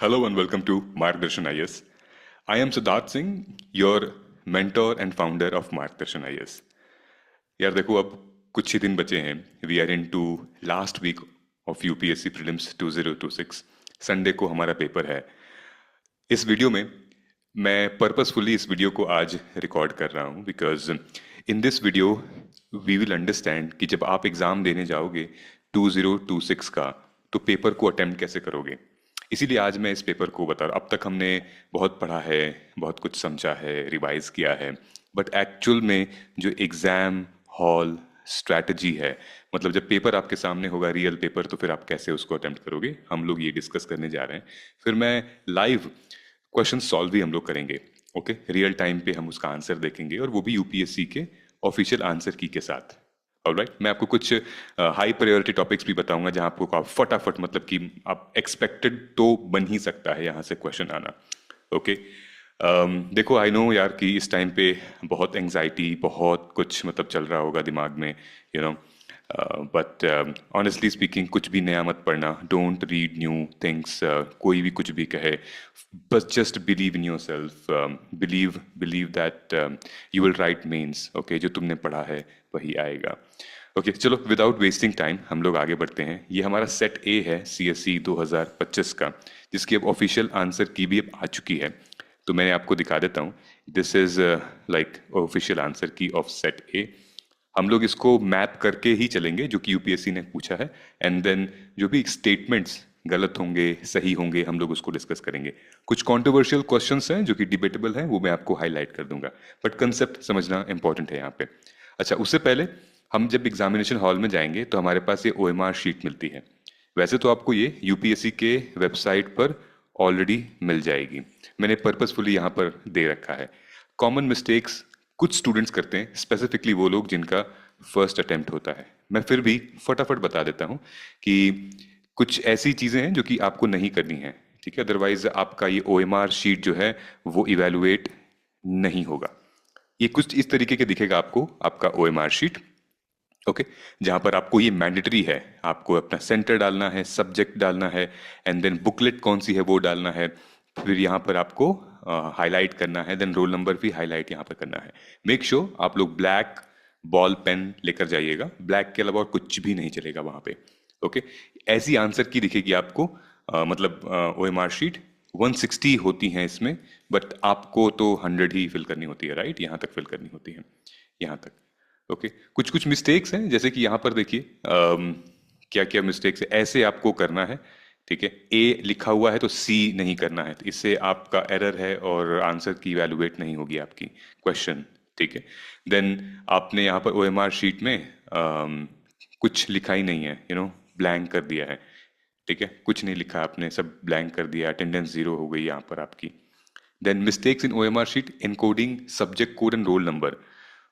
Hello and welcome to Margdarshan IS. I am Siddharth Singh, your mentor and founder of Margdarshan IS. यार देखो अब कुछ ही दिन बचे हैं. We are into last week of UPSC prelims 2026. Sunday को हमारा पेपर है. इस वीडियो में मैं पर्पसफुली इस वीडियो को आज रिकॉर्ड कर रहा हूँ because in this video we will understand कि जब आप एग्ज़ाम देने जाओगे 2026 का तो पेपर को अटेम्प्ट कैसे करोगे. इसीलिए आज मैं इस पेपर को बता रहा हूँ. अब तक हमने बहुत पढ़ा है, बहुत कुछ समझा है, रिवाइज किया है, बट एक्चुअल में जो एग्ज़ाम हॉल स्ट्रैटेजी है, मतलब जब पेपर आपके सामने होगा रियल पेपर, तो फिर आप कैसे उसको अटेम्प्ट करोगे, हम लोग ये डिस्कस करने जा रहे हैं. फिर मैं लाइव क्वेश्चन सॉल्व भी हम लोग करेंगे. ओके, रियल टाइम पे हम उसका आंसर देखेंगे और वो भी यूपीएससी के ऑफिशियल आंसर की के साथ. ऑलराइट, मैं आपको कुछ हाई प्रायोरिटी टॉपिक्स भी बताऊंगा जहां आपको आप फटाफट, मतलब कि आप एक्सपेक्टेड तो बन ही सकता है यहाँ से क्वेश्चन आना. ओके, देखो आई नो यार कि इस टाइम पे बहुत एंजाइटी, बहुत कुछ मतलब चल रहा होगा दिमाग में, you know, but honestly speaking कुछ भी नया मत पढ़ना. Don't read new things. कोई भी कुछ भी कहे, बस just believe in yourself. Believe that you will write mains. Okay, जो तुमने पढ़ा है वही आएगा. ओके चलो, विदाउट वेस्टिंग टाइम हम लोग आगे बढ़ते हैं. ये हमारा सेट ए है सीएससी 2025 का, जिसकी अब ऑफिशियल आंसर की भी अब आ चुकी है. तो मैंने आपको दिखा देता हूँ. This is like official answer की ऑफ सेट ए. हम लोग इसको मैप करके ही चलेंगे जो कि यूपीएससी ने पूछा है, एंड देन जो भी स्टेटमेंट्स गलत होंगे सही होंगे हम लोग उसको डिस्कस करेंगे. कुछ कंट्रोवर्शियल क्वेश्चंस हैं जो कि डिबेटेबल हैं, वो मैं आपको हाईलाइट कर दूंगा, बट कंसेप्ट समझना इंपॉर्टेंट है यहाँ पे. अच्छा, उससे पहले हम जब एग्जामिनेशन हॉल में जाएंगे तो हमारे पास ये ओएमआर शीट मिलती है. वैसे तो आपको ये यूपीएससी के वेबसाइट पर ऑलरेडी मिल जाएगी. मैंने पर्पसफुली यहाँ पर दे रखा है. कॉमन मिस्टेक्स कुछ स्टूडेंट्स करते हैं, स्पेसिफिकली वो लोग जिनका फर्स्ट अटेम्प्ट होता है. मैं फिर भी फटाफट बता देता हूँ कि कुछ ऐसी चीज़ें हैं जो कि आपको नहीं करनी है, ठीक है. अदरवाइज आपका ये ओएमआर शीट जो है वो इवेलुएट नहीं होगा. ये कुछ इस तरीके के दिखेगा आपको, आपका ओएमआर शीट. ओके, जहां पर आपको ये मैंडेटरी है, आपको अपना सेंटर डालना है, सब्जेक्ट डालना है, एंड देन बुकलेट कौन सी है वो डालना है. फिर यहाँ पर आपको हाईलाइट करना है, देन रोल नंबर भी हाईलाइट यहाँ पर करना है. मेक श्योर आप लोग ब्लैक बॉल पेन लेकर जाइएगा. ब्लैक के अलावा और कुछ भी नहीं चलेगा वहाँ पे. ओके, ऐसी आंसर की दिखेगी आपको, मतलब ओएमआर शीट 160 होती हैं इसमें, बट आपको तो 100 ही फिल करनी होती है, राइट. यहाँ तक फिल करनी होती है, यहाँ तक. ओके, कुछ कुछ मिस्टेक्स हैं, जैसे कि यहाँ पर देखिए क्या क्या मिस्टेक्स है. ऐसे आपको करना है, ठीक है. ए लिखा हुआ है तो सी नहीं करना है, तो इससे आपका एरर है और आंसर की वैल्यूएट नहीं होगी आपकी क्वेश्चन, ठीक है. देन आपने यहाँ पर ओएमआर शीट में कुछ लिखा ही नहीं है, यू नो, ब्लैंक कर दिया है, ठीक है. कुछ नहीं लिखा आपने, सब ब्लैंक कर दिया. अटेंडेंस जीरो हो गई यहाँ पर आपकी. Then mistakes in OMR sheet encoding subject code and roll number.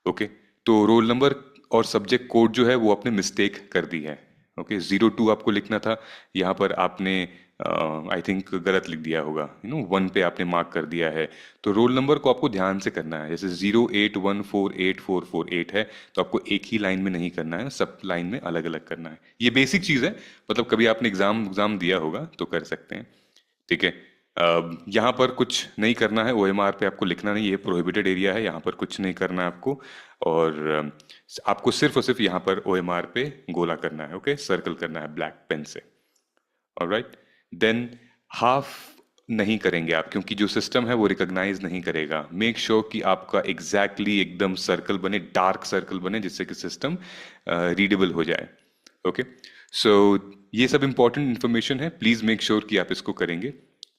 Okay, तो रोल नंबर और सब्जेक्ट कोड जो है वो आपने मिस्टेक कर दी है. ओके, 02 आपको लिखना था, यहाँ पर आपने आई थिंक गलत लिख दिया होगा, यू नो, 1 पे आपने मार्क कर दिया है. तो रोल नंबर को आपको ध्यान से करना है. जैसे 08148448 है तो आपको एक ही लाइन में नहीं करना है, सब लाइन में अलग अलग करना है. ये बेसिक चीज़ है, मतलब कभी आपने एग्जाम दिया होगा तो कर सकते हैं, ठीक है. यहाँ पर कुछ नहीं करना है, ओएमआर पे आपको लिखना नहीं, ये प्रोहिबिटेड एरिया है, यहाँ पर कुछ नहीं करना है आपको. और आपको सिर्फ और सिर्फ यहाँ पर ओएमआर पे गोला करना है. ओके, सर्कल करना है ब्लैक पेन से. ऑलराइट, देन हाफ नहीं करेंगे आप, क्योंकि जो सिस्टम है वो रिकॉग्नाइज नहीं करेगा. मेक श्योर कि आपका एग्जैक्टली एकदम सर्कल बने, डार्क सर्कल बने, जिससे कि सिस्टम रीडेबल हो जाए. ओके, सो ये सब इंपॉर्टेंट इन्फॉर्मेशन है, प्लीज मेक श्योर कि आप इसको करेंगे,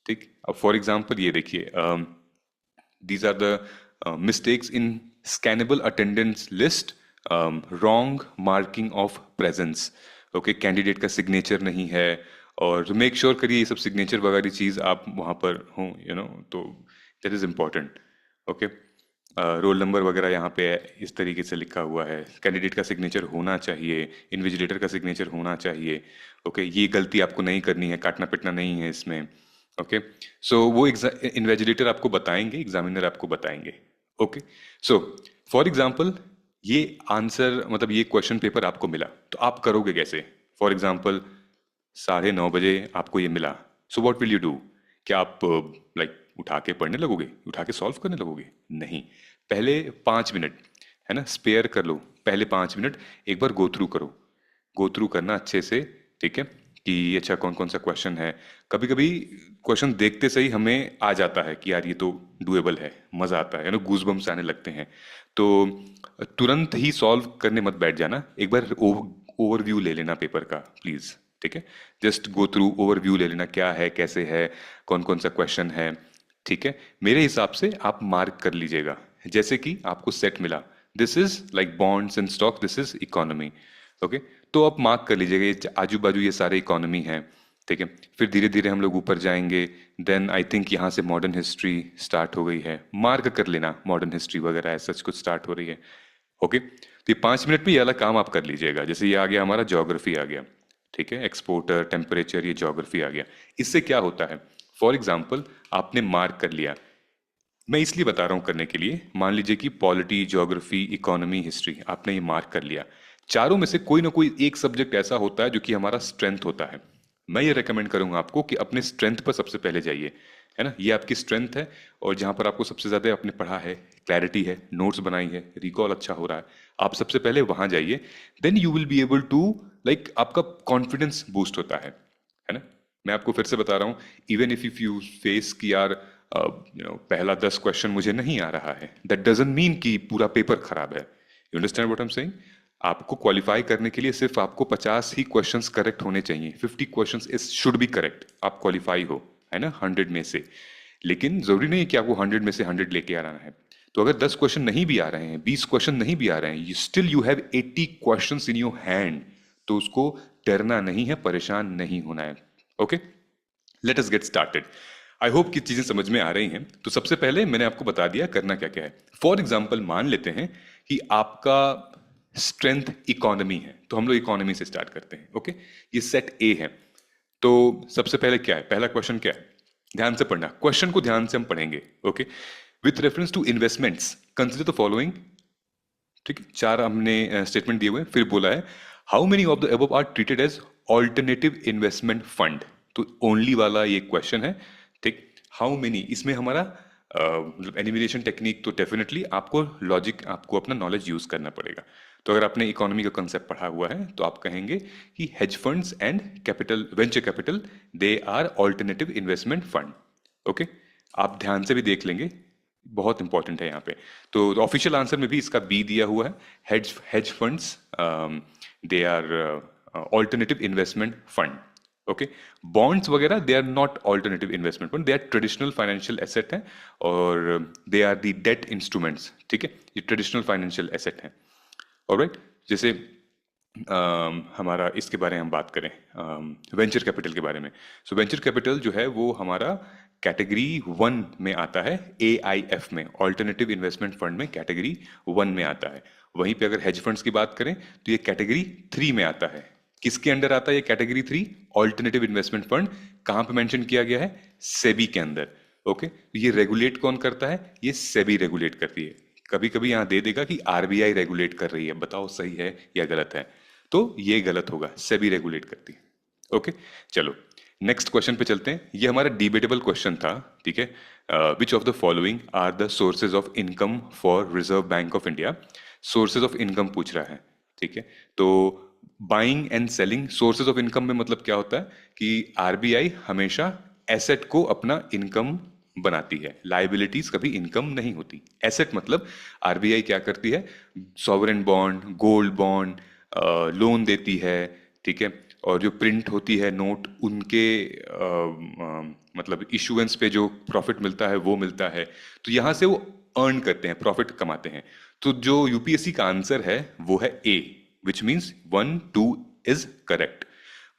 ठीक. अब फॉर एग्जाम्पल ये देखिए, these are the mistakes in scannable attendance list. Wrong marking of presence. Okay, candidate का सिग्नेचर नहीं है, और मेक श्योर करिए ये सब सिग्नेचर वगैरह चीज़ आप वहाँ पर हों, यू नो, तो that is important. Okay, roll number वगैरह यहाँ पे इस तरीके से लिखा हुआ है, कैंडिडेट का सिग्नेचर होना चाहिए, इन्विजिलेटर का सिग्नेचर होना चाहिए. ओके, ये गलती आपको नहीं करनी है, काटना पिटना नहीं है इसमें. ओके, सो वो इन्वेजिलेटर आपको बताएंगे, एग्जामिनर आपको बताएंगे. ओके, सो फॉर एग्जाम्पल ये आंसर, मतलब ये क्वेश्चन पेपर आपको मिला तो आप करोगे कैसे. फॉर एग्जाम्पल 9:30 बजे आपको ये मिला, so what will you do. क्या आप लाइक उठा के पढ़ने लगोगे, उठा के सॉल्व करने लगोगे? नहीं। पहले 5 मिनट है ना स्पेयर कर लो, पहले 5 मिनट एक बार गो थ्रू करो, गो थ्रू करना अच्छे से, ठीक है, कि अच्छा कौन कौन सा क्वेश्चन है। कभी कभी क्वेश्चन देखते से ही हमें आ जाता है कि यार ये तो डुएबल है, मजा आता है ना, गूज बम्स आने लगते हैं। तो तुरंत ही सॉल्व करने मत बैठ जाना, एक बार ओवरव्यू ले लेना पेपर का प्लीज, ठीक है। जस्ट गो थ्रू ओवरव्यू ले लेना, क्या है कैसे है, कौन कौन सा क्वेश्चन है, ठीक है। मेरे हिसाब से आप मार्क कर लीजिएगा, जैसे कि आपको सेट मिला, this is like bonds and stock, this is economy, okay. तो आप मार्क कर लीजिएगा ये आजू बाजू ये सारे इकोनॉमी है, ठीक है। फिर धीरे धीरे हम लोग ऊपर जाएंगे, देन आई थिंक यहाँ से मॉडर्न हिस्ट्री स्टार्ट हो गई है, मार्क कर लेना मॉडर्न हिस्ट्री वगैरह ऐसा कुछ स्टार्ट हो रही है, ओके। तो ये 5 मिनट में ये वाला काम आप कर लीजिएगा। जैसे ये आ गया हमारा ज्योग्राफी आ गया, ठीक है, एक्सपोर्टर टेम्परेचर, ये ज्योग्राफी आ गया। इससे क्या होता है, फॉर एग्जाम्पल आपने मार्क कर लिया, मैं इसलिए बता रहा हूँ करने के लिए, मान लीजिए कि पॉलिटी, ज्योग्राफी, इकोनॉमी, हिस्ट्री आपने ये मार्क कर लिया, चारों में से कोई ना कोई एक सब्जेक्ट ऐसा होता है जो कि हमारा स्ट्रेंथ होता है। मैं ये रेकमेंड करूंगा आपको कि अपने स्ट्रेंथ पर सबसे पहले जाइए, है ना, ये आपकी स्ट्रेंथ है, और जहां पर आपको सबसे ज्यादा आपने पढ़ा है, क्लैरिटी है, नोट्स बनाई है, रिकॉल अच्छा हो रहा है, आप सबसे पहले वहां जाइए। Then you will be able to like आपका कॉन्फिडेंस बूस्ट होता है ना। मैं आपको फिर से बता रहा हूँ, इवन इफ यू फेस कि यार पहला 10 क्वेश्चन मुझे नहीं आ रहा है, दैट डजंट मीन कि पूरा पेपर खराब है। You understand what I am saying? आपको क्वालिफाई करने के लिए सिर्फ आपको 50 ही क्वेश्चंस करेक्ट होने चाहिए, 50 questions is should be correct, आप क्वालिफाई हो, है ना, 100 में से। लेकिन जरूरी नहीं कि आपको 100 में से 100 लेके आना है। तो अगर 10 क्वेश्चन नहीं भी आ रहे हैं, 20 क्वेश्चन नहीं भी आ रहे हैं, still you have 80 questions in your hand, तो उसको डरना नहीं है, परेशान नहीं होना है, okay. Let us get started. I hope कि चीजें समझ में आ रही हैं। तो सबसे पहले मैंने आपको बता दिया करना क्या क्या है। फॉर एग्जाम्पल मान लेते हैं कि आपका स्ट्रेंथ इकोनॉमी है, तो हम लोग इकोनॉमी से स्टार्ट करते हैं, ओके। ये सेट ए है। तो सबसे पहले क्या है, पहला क्वेश्चन क्या है, ध्यान से पढ़ना, क्वेश्चन को ध्यान से हम पढ़ेंगे, okay. With reference to investments consider the following, ठीक है, चार हमने स्टेटमेंट दिए हुए हैं। फिर बोला है how many of the above are treated as alternative investment fund, तो ओनली वाला ये क्वेश्चन है, ठीक। हाउ मेनी, इसमें हमारा मतलब एनिमेशन टेक्निक, तो डेफिनेटली आपको लॉजिक, आपको अपना नॉलेज यूज करना पड़ेगा। तो अगर आपने इकोनॉमी का कंसेप्ट पढ़ा हुआ है तो आप कहेंगे कि hedge funds and capital, venture capital, they are alternative investment fund, okay. आप ध्यान से भी देख लेंगे, बहुत इंपॉर्टेंट है यहाँ पे। तो ऑफिशियल आंसर में भी इसका बी दिया हुआ है, hedge hedge funds they are alternative investment fund, okay. Bonds वगैरह they are not alternative investment fund, they are traditional financial asset हैं, और they are the debt instruments, ठीक है, ये ट्रेडिशनल फाइनेंशियल एसेट हैं, ऑलराइट। जैसे हमारा इसके बारे में हम बात करें, वेंचर कैपिटल के बारे में। सो वेंचर कैपिटल जो है वो हमारा कैटेगरी 1 में आता है, AIF में, ऑल्टरनेटिव इन्वेस्टमेंट फंड में कैटेगरी 1 में आता है। वहीं पे अगर हेज फंड्स की बात करें तो ये कैटेगरी 3 में आता है। किसके अंडर आता है ये कैटेगरी 3? Alternative investment fund. कहाँ पे मेंशन किया गया है? सेबी के अंदर, ओके। तो ये रेगुलेट कौन करता है? ये सेबी रेगुलेट करती है। कभी कभी यहाँ दे देगा कि RBI रेगुलेट कर रही है, बताओ सही है या गलत है, तो ये गलत होगा, सेबी रेगुलेट करती है, ओके। चलो नेक्स्ट क्वेश्चन पे चलते हैं। ये हमारा डिबेटेबल क्वेश्चन था, ठीक है। Which of the following are the sources of income for Reserve Bank of India? Sources of income पूछ रहा है, ठीक है। तो buying and selling, sources of income में मतलब क्या होता है कि RBI हमेशा एसेट को अपना इनकम बनाती है, लाइबिलिटीज कभी इनकम नहीं होती। एसेट मतलब RBI क्या करती है, sovereign bond, gold bond, loan देती है, ठीक है। और जो प्रिंट होती है नोट, उनके मतलब इशुएंस पे जो प्रॉफिट मिलता है वो मिलता है, तो यहाँ से वो अर्न करते हैं, प्रॉफिट कमाते हैं। तो जो UPSC का आंसर है वो है A, which means 1 2 is correct,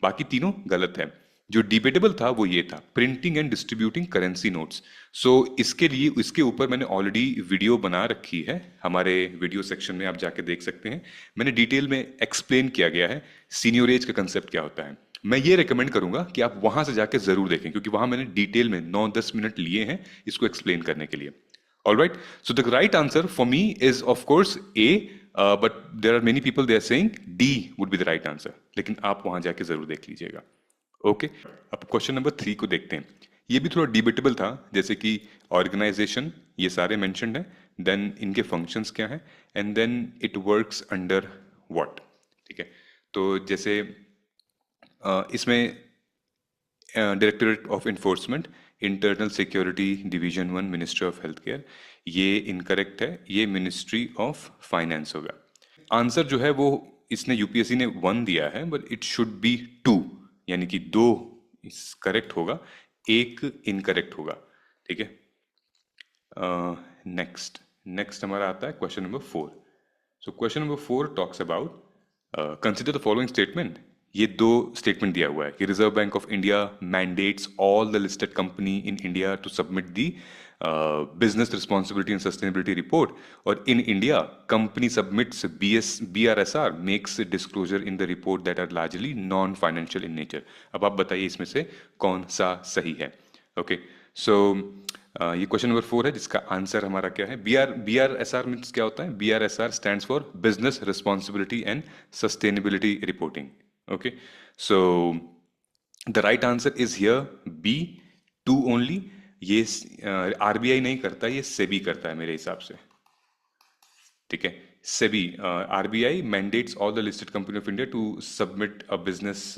बाकी तीनों गलत है। जो डिबेटेबल था वो ये था, printing and distributing currency notes. So इसके लिए, इसके ऊपर मैंने ऑलरेडी वीडियो बना रखी है, हमारे वीडियो सेक्शन में आप जाके देख सकते हैं। मैंने डिटेल में एक्सप्लेन किया गया है सीनियोरेज का कंसेप्ट क्या होता है। मैं ये रेकमेंड करूंगा कि आप वहां से जाके जरूर देखें, क्योंकि वहां मैंने डिटेल में 9-10 मिनट लिए हैं इसको एक्सप्लेन करने के लिए। Alright, so the right answer for me is of course A, but there are many people they are saying D would be the right answer, लेकिन आप वहां जाके जरूर देख लीजिएगा, ओके। अब क्वेश्चन नंबर 3 को देखते हैं। ये भी थोड़ा डिबेटेबल था, जैसे कि ऑर्गेनाइजेशन, ये सारे मेंशन्ड हैं, देन इनके फंक्शंस क्या हैं, and then it works under what. ठीक है, तो जैसे इसमें directorate of enforcement, internal security division 1, ministry of health care, ये इनकरेक्ट है, ये मिनिस्ट्री ऑफ फाइनेंस होगा। आंसर जो है वो इसने यूपीएससी ने 1 दिया है, बट इट शुड बी 2, यानी कि 2 इस करेक्ट होगा, एक इनकरेक्ट होगा। ठीक है, नेक्स्ट नेक्स्ट हमारा आता है question number 4। So question number 4 talks about consider the following statement. ये 2 स्टेटमेंट दिया हुआ है कि Reserve Bank of India mandates all the listed company in India to submit the business responsibility and sustainability report, और in India company submits BRSR makes disclosure in the report that are largely non financial in nature. अब आप बताइए इसमें से कौन सा सही है। ओके, सो ये क्वेश्चन नंबर 4 है, जिसका आंसर हमारा क्या है। BRSR मीन्स क्या होता है? BRSR stands for business responsibility and sustainability reporting. Okay, so the right answer is here B, 2 only. ये आरबीआई नहीं करता, ये सेबी करता है मेरे हिसाब से। ठीक है, SEBI, RBI mandates all the listed company of India to submit a business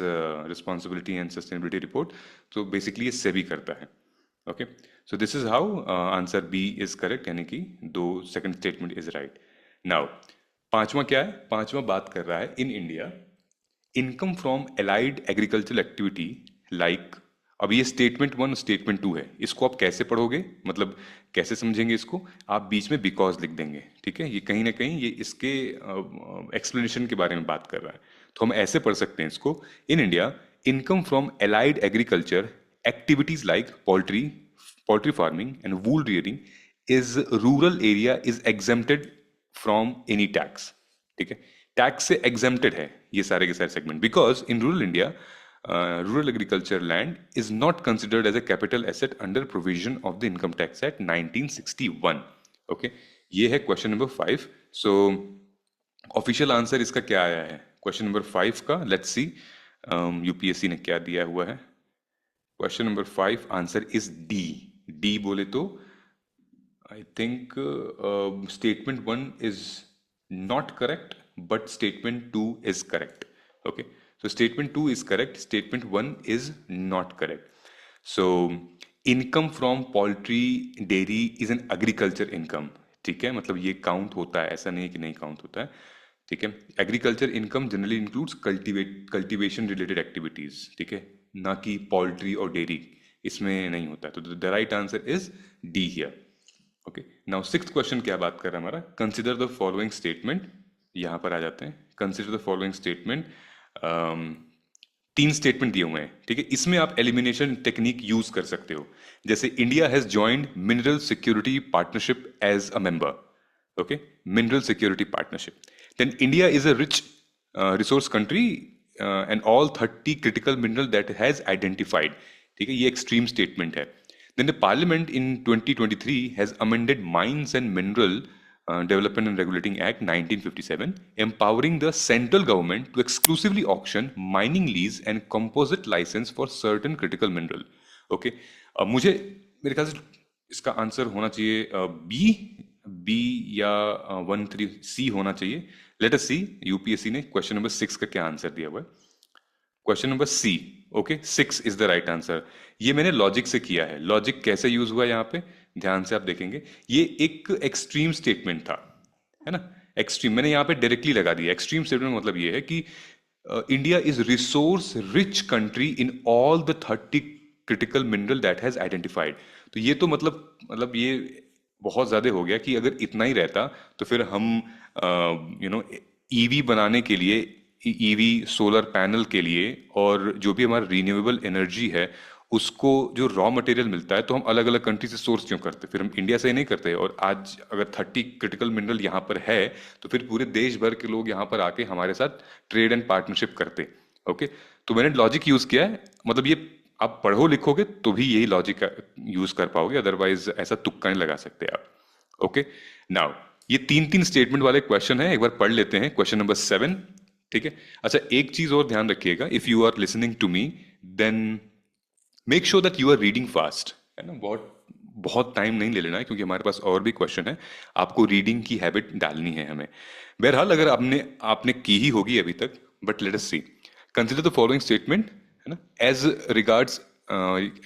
responsibility and sustainability report. तो बेसिकली ये सेबी करता है। Okay, so this is how answer B is correct, यानी कि 2 second statement is right. Now पांचवा क्या है? पांचवा बात कर रहा है in India income from allied agricultural activity like. अब ये स्टेटमेंट 1 स्टेटमेंट 2 है, इसको आप कैसे पढ़ोगे, मतलब कैसे समझेंगे इसको? आप बीच में बिकॉज लिख देंगे। ठीक है, ये कहीं ना कहीं ये इसके एक्सप्लेनेशन के बारे में बात कर रहा है, तो हम ऐसे पढ़ सकते हैं इसको। इन India income from allied agriculture activities like poultry farming and wool rearing is rural area is exempted from any tax. ठीक है, टैक्स से एग्जेम्प्टेड है ये सारे के सारे segment, because in rural India rural agriculture land is not considered as a capital asset under provision of the income tax act 1961। Okay, ये है question number 5। So official answer इसका क्या आया है क्वेश्चन नंबर 5 का? लेट्स सी यूपीएससी ने क्या दिया हुआ है। Question number 5 answer is D. D बोले तो I think statement 1 is not correct, but statement 2 is correct. Okay, so statement 2 is correct, statement 1 is not correct. So income from poultry dairy is an agriculture income. ठीक है, मतलब ये count होता है, ऐसा नहीं कि नहीं काउंट होता है। ठीक है, agriculture income generally includes cultivation related activities. ठीक है, ना कि पोल्ट्री और डेयरी, इसमें नहीं होता है। तो the right answer is D here. Okay, now 6th question क्या बात कर रहा है हमारा? Consider the following statement. यहां पर आ जाते हैं, consider the following statement. 3 statement दिए हुए हैं। ठीक है, इसमें आप एलिमिनेशन टेक्निक यूज कर सकते हो, जैसे India has joined mineral security partnership as a member. Okay, mineral security partnership, then India is a rich resource country and all 30 critical mineral that has identified. ठीक है, ये एक्सट्रीम स्टेटमेंट है। Then the Parliament in 2023 has amended Mines and Mineral Development and Regulating Act 1957, empowering the central government to exclusively auction mining lease and composite license for certain critical mineral. Okay, मुझे मेरे ख्याल से इसका answer होना चाहिए B, B या 13C होना चाहिए। लेट अस सी यूपीएससी ने क्वेश्चन नंबर 6 का क्या आंसर दिया हुआ है। Question number C, okay, 6 is the right answer. ये मैंने लॉजिक से किया है। लॉजिक कैसे यूज हुआ यहाँ पे, ध्यान से आप देखेंगे। ये एक एक्सट्रीम स्टेटमेंट था, है ना, एक्सट्रीम। मैंने यहाँ पे डायरेक्टली लगा दिया। एक्सट्रीम स्टेटमेंट मतलब ये है कि India is resource rich country in all the 30 critical mineral that has identified. तो ये तो मतलब ये बहुत ज्यादा हो गया कि अगर इतना ही रहता तो फिर हम ईवी बनाने के लिए, ईवी सोलर पैनल के लिए, और जो भी हमारा रिन्यूएबल एनर्जी है उसको जो रॉ मटेरियल मिलता है, तो हम अलग अलग कंट्री से सोर्स क्यों करते? फिर हम इंडिया से ही नहीं करते। और आज अगर 30 क्रिटिकल मिनरल यहाँ पर है तो फिर पूरे देश भर के लोग यहाँ पर आके हमारे साथ ट्रेड एंड पार्टनरशिप करते। ओके, तो मैंने लॉजिक यूज किया है, मतलब ये आप पढ़ो लिखोगे तो भी यही लॉजिक यूज कर पाओगे, अदरवाइज ऐसा तुक्का नहीं लगा सकते आप। ओके, नाउ ये 3 स्टेटमेंट वाले क्वेश्चन है, एक बार पढ़ लेते हैं। Question number 7। ठीक है, अच्छा एक चीज और ध्यान रखिएगा, if you are listening to me then make sure that you are reading fast, है ना, बहुत बहुत टाइम नहीं ले लेना है, क्योंकि हमारे पास और भी क्वेश्चन है, आपको रीडिंग की हैबिट डालनी है हमें। बहरहाल अगर आपने आपने की ही होगी अभी तक, but let us see, consider the following statement, है ना, regards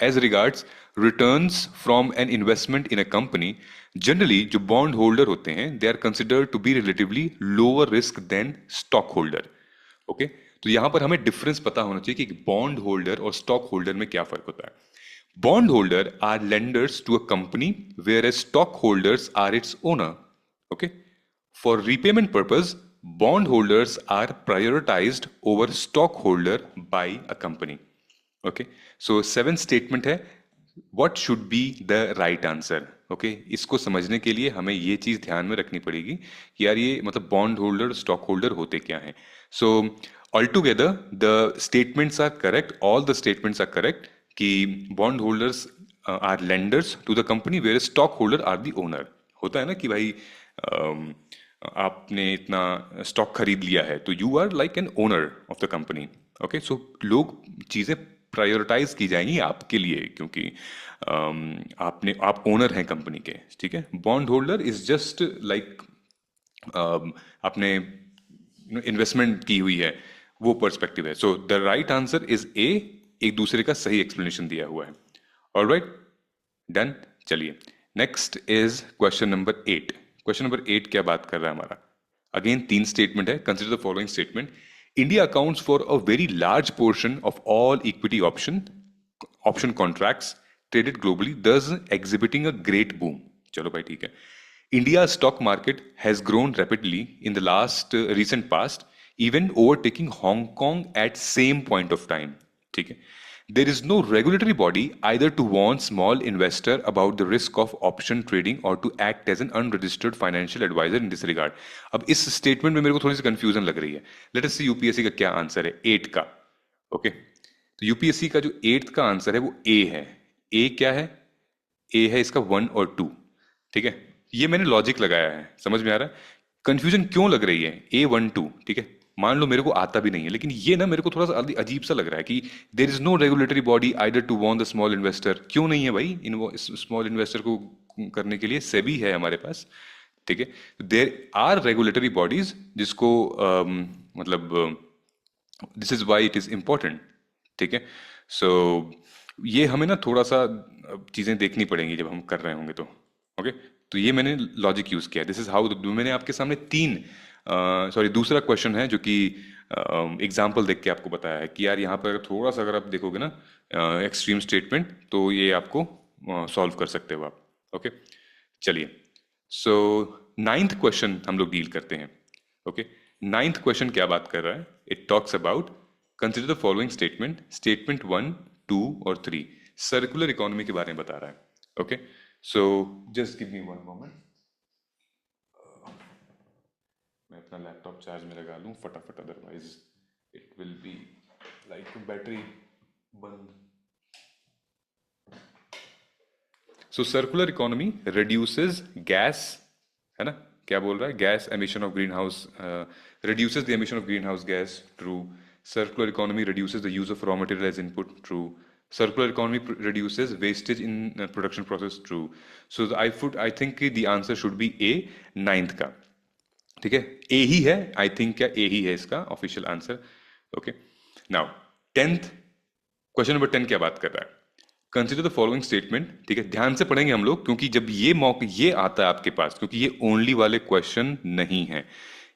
as regards returns from an investment in a company, generally जो बॉन्ड होल्डर होते हैं they are considered to be relatively lower risk than stock holder. Okay, तो यहां पर हमें difference पता होना चाहिए कि बॉन्ड होल्डर और स्टॉक होल्डर में क्या फर्क होता है। Bond holder are lenders to a company where as stock holders are its owner. Okay, for repayment purpose bond holders are prioritised over stock holder by a company. Okay, so seven statement है, what should be the right answer. Okay, इसको समझने के लिए हमें ये चीज ध्यान में रखनी पड़ेगी कि यार ये मतलब बॉन्ड होल्डर स्टॉक होल्डर होते क्या हैं। So all together the statements are correct, all the statements are correct, कि bond holders are lenders to the company where stock holder are the owner. होता है ना कि भाई अम, आपने इतना स्टॉक खरीद लिया है तो you are like an owner of the company. Okay, so लोग चीजें प्रायोरिटाइज की जाएंगी आपके लिए, क्योंकि आप ओनर हैं कंपनी के, ठीक है। Bond holder is just like आपने इन्वेस्टमेंट की हुई है, वो पर्सपेक्टिव है। So the right answer is A, एक दूसरे का सही एक्सप्लेनेशन दिया हुआ है। Alright, done. चलिए, next is question number 8। Question number 8 क्या बात कर रहा है हमारा, अगेन तीन स्टेटमेंट है। Consider the following statement, India accounts for a very large portion of all equity option contracts traded globally, thus exhibiting a great boom. चलो भाई ठीक है। India's stock market has grown rapidly in the last recent past, even overtaking Hong Kong at same point of time. ठीक है। There is no regulatory body either to warn small investor about the risk of option trading or to act as an unregistered financial advisor in this regard. अब इस statement में मेरे को थोड़ी सी confusion लग रही है। लेट अस सी यूपीएससी का क्या आंसर है 8 का। ओके, तो यूपीएससी का जो 8th का आंसर है वो ए है। ए क्या है, ए है इसका 1 और 2। ठीक है, ये मैंने लॉजिक लगाया है, समझ में आ रहा है कंफ्यूजन क्यों लग रही है। A1 2, ठीक है, मान लो मेरे को आता भी नहीं है, लेकिन ये ना मेरे को थोड़ा सा अजीब सा लग रहा है कि there is no regulatory body either to warn the small investor. क्यों नहीं है भाई, इन स्मॉल इन्वेस्टर को करने के लिए सेबी है हमारे पास, ठीक है। देर आर रेगुलेटरी बॉडीज जिसको मतलब this is why it is important, ठीक है। सो ये हमें ना थोड़ा सा चीजें देखनी पड़ेंगी जब हम कर रहे होंगे तो। ओके, तो ये मैंने लॉजिक यूज किया, दिस इज हाउ। मैंने आपके सामने तीन, सॉरी दूसरा क्वेश्चन है जो कि एग्जाम्पल देख के आपको बताया है कि यार यहाँ पर थोड़ा सा अगर आप देखोगे ना एक्सट्रीम स्टेटमेंट, तो ये आपको सॉल्व कर सकते हो आप। ओके, चलिए, सो नाइन्थ क्वेश्चन हम लोग डील करते हैं। ओके, नाइन्थ क्वेश्चन क्या बात कर रहा है, it talks about consider the following statement, statement 1, 2 और 3 सर्कुलर इकोनॉमी के बारे में बता रहा है। Okay, so just give me 1 moment, मैं अपना लैपटॉप चार्ज में लगा लूँ फटाफट, otherwise it will be like battery बंद। So circular economy reduces gas, है ना, क्या बोल रहा है, gas emission of greenhouse, reduces the emission of greenhouse gas, true. Circular economy reduces the use of raw material as input, true. Circular economy reduces wastage in production process, true. So I think the answer should be A, ninth का, ठीक है। ए ही है, I think क्या ए ही है इसका official answer. Okay, now 10th question number 10 क्या बात कर रहा है, कंसिडर द फॉलोइंग स्टेटमेंट, ठीक है, ध्यान से पढ़ेंगे हम लोग, क्योंकि जब ये मौका ये आता है आपके पास, क्योंकि ये ओनली वाले क्वेश्चन नहीं है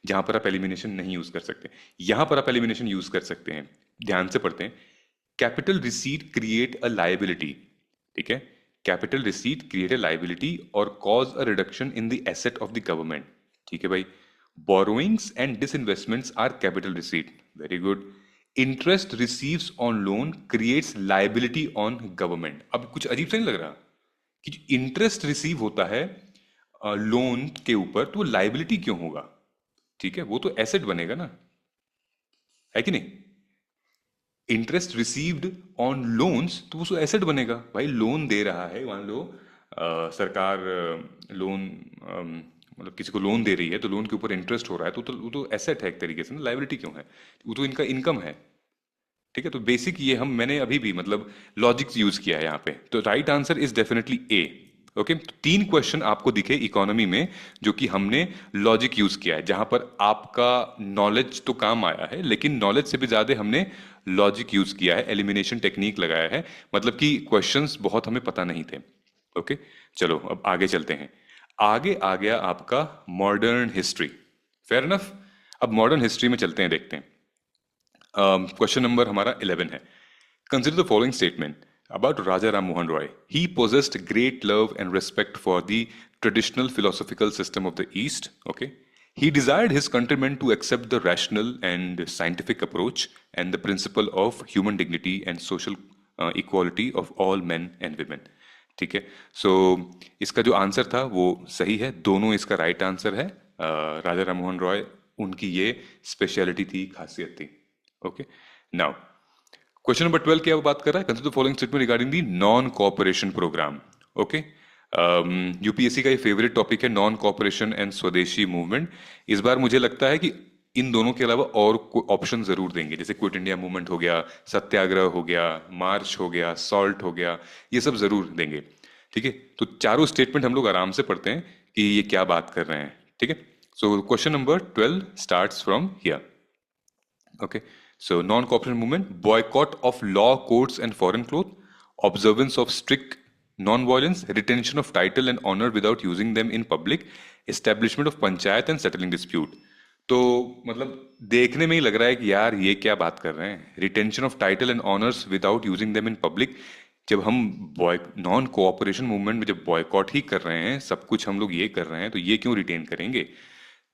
जहां पर आप एलिमिनेशन नहीं यूज कर सकते, यहां पर आप एलिमिनेशन यूज कर सकते हैं। ध्यान से पढ़ते हैं, capital receipt create a liability, ठीक है, capital receipt create a liability और cause a reduction in the asset of the government, ठीक है भाई। Borrowings and disinvestments are capital receipt, very good. Interest receives on loan creates liability on government. अब कुछ अजीब सा नहीं लग रहा कि जो इंटरेस्ट रिसीव होता है लोन के ऊपर, तो वो लाइबिलिटी क्यों होगा, ठीक है, वो तो एसेट बनेगा ना, है कि नहीं। इंटरेस्ट रिसीव्ड ऑन लोन्स, तो वो एसेट बनेगा भाई, लोन दे रहा है, मान लो सरकार लोन मतलब किसी को लोन दे रही है, तो लोन के ऊपर इंटरेस्ट हो रहा है, तो वो तो एसेट है एक तरीके से ना, लाइबिलिटी क्यों है, वो तो इनका इनकम है। ठीक है, तो बेसिक ये हम मैंने अभी भी मतलब लॉजिक्स यूज किया है यहाँ पे, तो right answer is definitely A. Okay, तो तीन क्वेश्चन आपको दिखे इकोनॉमी में जो कि हमने लॉजिक यूज किया है, जहां पर आपका नॉलेज तो काम आया है लेकिन नॉलेज से भी ज्यादा हमने लॉजिक यूज किया है, एलिमिनेशन टेक्निक लगाया है, मतलब कि क्वेश्चंस बहुत हमें पता नहीं थे। ओके, चलो अब आगे चलते हैं। आगे आ गया आपका मॉडर्न हिस्ट्री। फेयर इनफ, अब मॉडर्न हिस्ट्री में चलते हैं, देखते हैं। क्वेश्चन नंबर हमारा 11 है। Consider the following statement about Raja Ram Mohan Roy. He possessed great love and respect for the traditional philosophical system of the East. Okay. He desired his countrymen to accept the rational and scientific approach and the principle of human dignity and social equality of all men and women. ठीक है, सो इसका जो answer था वो सही है, दोनों इसका राइट आंसर है। राजा राम मोहन रॉय, उनकी ये स्पेशलिटी थी, खासियत थी। ओके, नाउ क्वेश्चन नंबर 12 क्या बात कर रहा है? Consider the following statement regarding the non cooperation program. Okay, UPSC का ये फेवरेट टॉपिक है, non cooperation and Swadeshi movement. इस बार मुझे लगता है कि इन दोनों के अलावा और ऑप्शन जरूर देंगे, जैसे क्विट इंडिया मूवमेंट हो गया, सत्याग्रह हो गया, मार्च हो गया, सॉल्ट हो गया, ये सब जरूर देंगे। ठीक है, तो चारों स्टेटमेंट हम लोग आराम से पढ़ते हैं कि ये क्या बात कर रहे हैं। ठीक है, सो question number 12 starts from here. Okay, so non-cooperation movement, boycott of law, courts, and foreign clothes, observance of strict non-violence, retention of title and honor without using them in public, establishment of panchayat and settling dispute. तो मतलब देखने में ही लग रहा है कि यार ये क्या बात कर रहे हैं, retention of title and honours without using them in public. जब हम नॉन कोऑपरेशन मूवमेंट में जब बॉयकॉट ही कर रहे हैं, सब कुछ हम लोग ये कर रहे हैं, तो ये क्यों रिटेन करेंगे?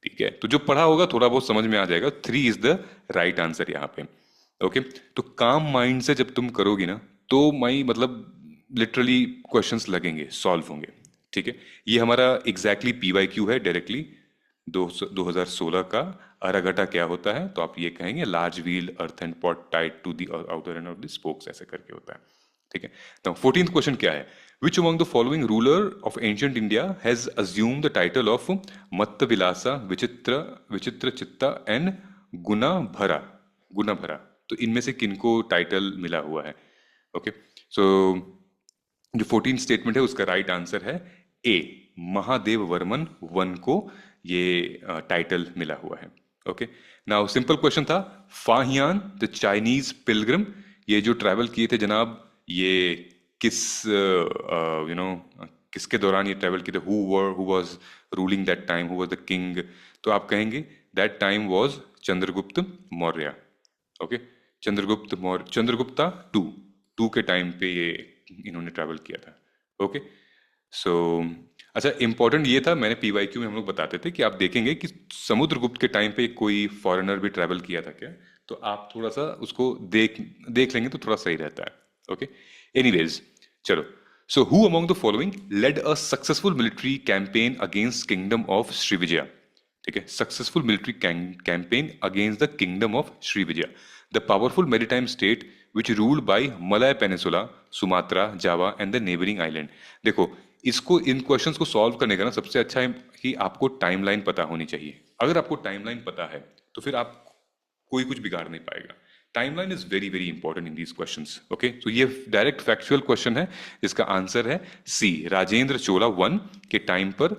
ठीक है, तो जो पढ़ा होगा थोड़ा बहुत समझ में आ जाएगा। 3 इज द राइट आंसर यहाँ पे। ओके, तो काम माइंड से जब तुम करोगी ना, तो माई मतलब लिटरली क्वेश्चंस लगेंगे, सॉल्व होंगे। ठीक है, ये हमारा एग्जैक्टली PYQ है, डायरेक्टली 2016 का। अरागटा क्या होता है? तो आप ये कहेंगे large wheel earth and pot tied to the outer end of the spokes, ऐसे करके होता है। ठीक है, तो 14th क्वेश्चन क्या है? Which among the following ruler of ancient India has assumed the title of Mattavilasa, Vichitra Chitta and Gunabhara? Gunabhara, तो इनमें से किनको टाइटल मिला हुआ है? ओके, सो जो 14 स्टेटमेंट है उसका राइट आंसर है ए, महादेव वर्मन वन को ये टाइटल मिला हुआ है। ओके, नाउ सिंपल क्वेश्चन था, फाहियान द चाइनीज पिलग्रिम, ये जो ट्रैवल किए थे जनाब, ये किस किसके दौरान ये ट्रैवल किए थे? Who was ruling that time, who was the king? तो आप कहेंगे that time was Chandragupta Maurya. Okay, Chandragupta Maurya, Chandragupta two के टाइम पे ये इन्होंने ट्रैवल किया था। ओके, सो अच्छा, इंपॉर्टेंट ये था, मैंने PYQ में हम लोग बताते थे कि आप देखेंगे कि समुद्रगुप्त के टाइम पे कोई फॉरेनर भी ट्रैवल किया था क्या, तो आप थोड़ा सा उसको देख देख लेंगे तो थोड़ा सही रहता है। ओके, एनीवेज चलो, so who among the following led a successful military campaign against kingdom of Srivijaya? ठीक है, successful military campaign against the kingdom of Srivijaya, the powerful maritime state which ruled by Malay peninsula, Sumatra, Java and the neighbouring island. देखो, इसको इन questions को solve करने का ना सबसे अच्छा है कि आपको टाइमलाइन पता होनी चाहिए। अगर आपको टाइमलाइन पता है तो फिर आप कोई कुछ बिगाड़ नहीं पाएगा। Timeline is very very important in these questions. Okay, तो ये डायरेक्ट फैक्चुअल क्वेश्चन है, जिसका आंसर है सी, राजेंद्र चोला वन के टाइम पर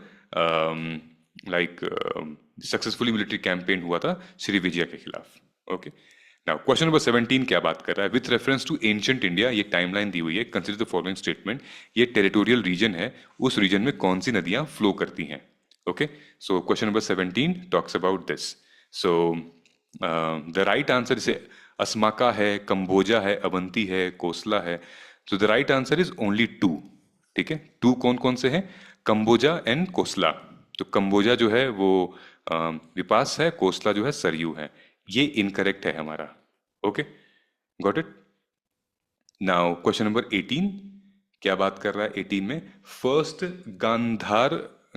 सक्सेसफुली मिलिट्री कैंपेन हुआ था श्री विजय के खिलाफ। ओके, नाउ क्वेश्चन नंबर 17 क्या बात कर रहा है? With reference to ancient India, ये टाइमलाइन दी हुई है, कंसीडर द फॉलोइंग स्टेटमेंट। ये टेरिटोरियल रीजन है, उस रीजन में कौन सी नदियां फ्लो करती हैं? Okay, so question number 17 talks about this. So the right answer इसे अस्माका है, कंबोजा है, अवंती है, कोसला है। तो the right answer is only 2। ठीक है, 2 कौन कौन से हैं? कंबोजा एंड कोसला। तो कंबोजा जो है वो विपास है, कोसला जो है सरयू है। ये इनकरेक्ट है हमारा। Okay, got it. Now question number 18 क्या बात कर रहा है? 18 में first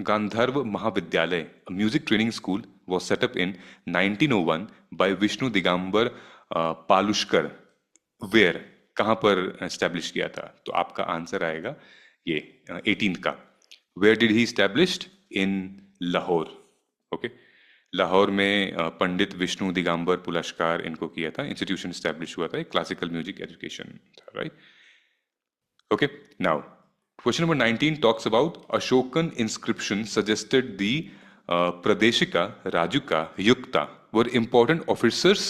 Gandharva Mahavidyalaya music training school was set up in 1901 by Vishnu Digambar Paluskar, where, कहां पर एस्टेब्लिश किया था? तो आपका आंसर आएगा ये 18 का, where did he established? In Lahore. Okay, Lahore में पंडित विष्णु दिगंबर पुरस्कार इनको किया था, इंस्टीट्यूशन स्टैब्लिश हुआ था, एक क्लासिकल म्यूजिक एजुकेशन था, right? Okay, now question number 19 talks about Ashokan inscription suggested the Pradeshika, Rajuka, Yukta were important officers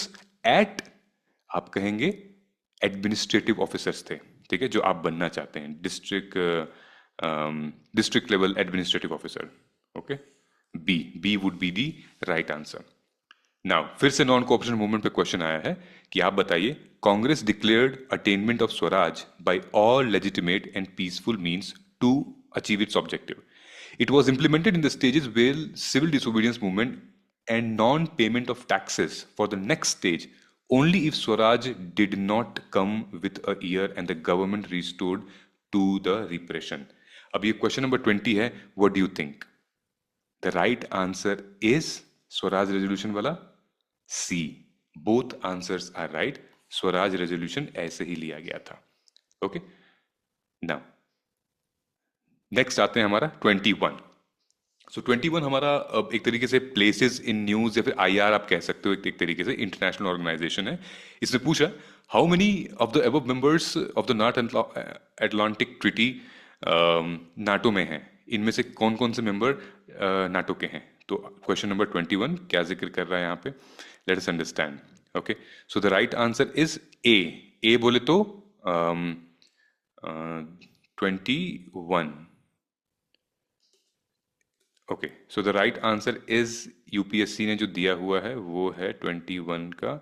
at, आप कहेंगे एडमिनिस्ट्रेटिव ऑफिसर्स थे, ठीक है, जो आप बनना चाहते हैं, district level administrative officer. Okay, B would be the right answer. Now फिर से नॉन कोऑपरेशन मूवमेंट पे क्वेश्चन आया है कि आप बताइए, Congress declared attainment of Swaraj by all legitimate and peaceful means to achieve its objective. It was implemented in the stages where civil disobedience movement and non payment of taxes for the next stage only if Swaraj did not come with a year and the government restored to the repression. अब ये question number 20 है. What do you think? The right answer is Swaraj resolution वाला C. Both answers are right. Swaraj resolution ऐसे ही लिया गया था. Okay, now next आते हैं हमारा 21. सो 21 हमारा अब एक तरीके से प्लेसेस इन न्यूज या फिर आईआर आप कह सकते हो, एक तरीके से इंटरनेशनल ऑर्गेनाइजेशन है. इसने पूछा how many of the above members of the north Atlantic treaty NATO में हैं, इनमें से कौन कौन से मेंबर नाटो के हैं. तो क्वेश्चन नंबर 21 क्या जिक्र कर रहा है यहाँ पे, let us understand. Okay, so the right answer is A बोले तो 21. Okay, so the right answer is, UPSC ने जो दिया हुआ है वो है 21 का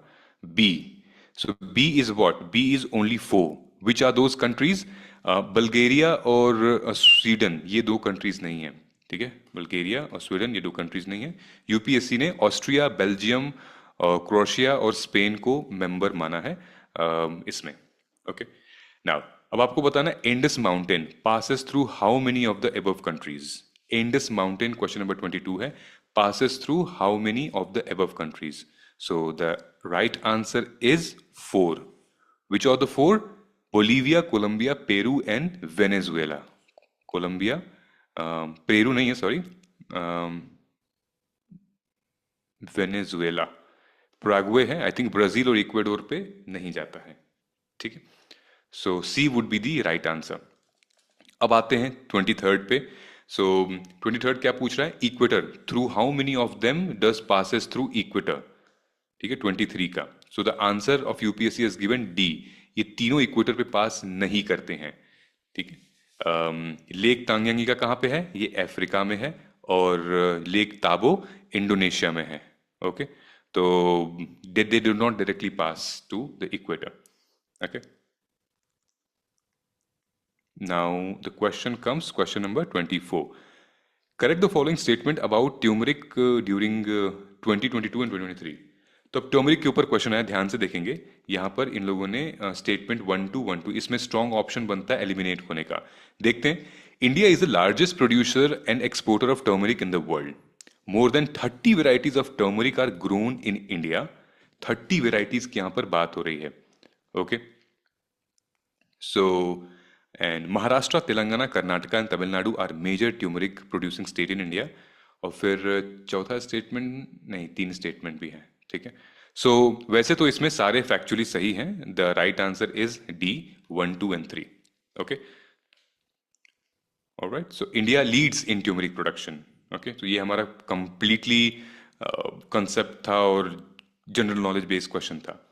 B. So B is what? B is only 4. Which are those countries? Bulgaria और स्वीडन, ये दो कंट्रीज नहीं है, ठीक है. बल्गेरिया और स्वीडन ये दो कंट्रीज नहीं है. यूपीएससी ने ऑस्ट्रिया, बेल्जियम, क्रोएशिया और स्पेन को मेंबर माना है इसमें. ओके, नाउ अब आपको बताना है Indus mountain passes through how many of the above countries. Indus mountain, question number 22 है, passes through how many of the above countries? So the right answer is 4. Which are the 4? Bolivia, Colombia, Peru and Venezuela. Colombia, Peru नहीं है, sorry, Venezuela. प्रागवे है, I think Brazil और इक्वेडोर पे नहीं जाता है, ठीक है. So C would be the right answer. अब आते हैं 23rd पे. सो 23rd क्या पूछ रहा है? Equator, through how many of them does passes through equator, ठीक है, 23 का. So the answer of UPSC is given D. ये तीनों इक्वेटर पे पास नहीं करते हैं, ठीक है. लेक तांगयांगी का कहाँ पे है? ये अफ्रीका में है. और लेक ताबो इंडोनेशिया में है. ओके, तो they do not directly pass to the equator. Okay, now the question comes, question number 24. Correct the following statement about turmeric during 2022 and 2023. तो अब टर्मरिक के ऊपर क्वेश्चन आया, ध्यान से देखेंगे. यहाँ पर इन लोगों ने स्टेटमेंट 1212, इसमें स्ट्रॉन्ग ऑप्शन बनता है एलिमिनेट होने का. देखते हैं. India is the largest producer and exporter of turmeric in the world. More than 30 varieties of turmeric are grown in India. 30 varieties की यहाँ पर बात हो रही है. Okay, so and Maharashtra, Telangana, Karnataka and Tamil Nadu are major turmeric producing state in India. और फिर चौथा स्टेटमेंट नहीं, 3 स्टेटमेंट भी है, ठीक है. सो वैसे तो इसमें सारे फैक्चुअली सही हैं. The right answer is D, 1, 2 and 3. Okay, alright. So India leads in turmeric production. Okay, तो ये हमारा कंप्लीटली कंसेप्ट था और जनरल नॉलेज बेस्ड क्वेश्चन था.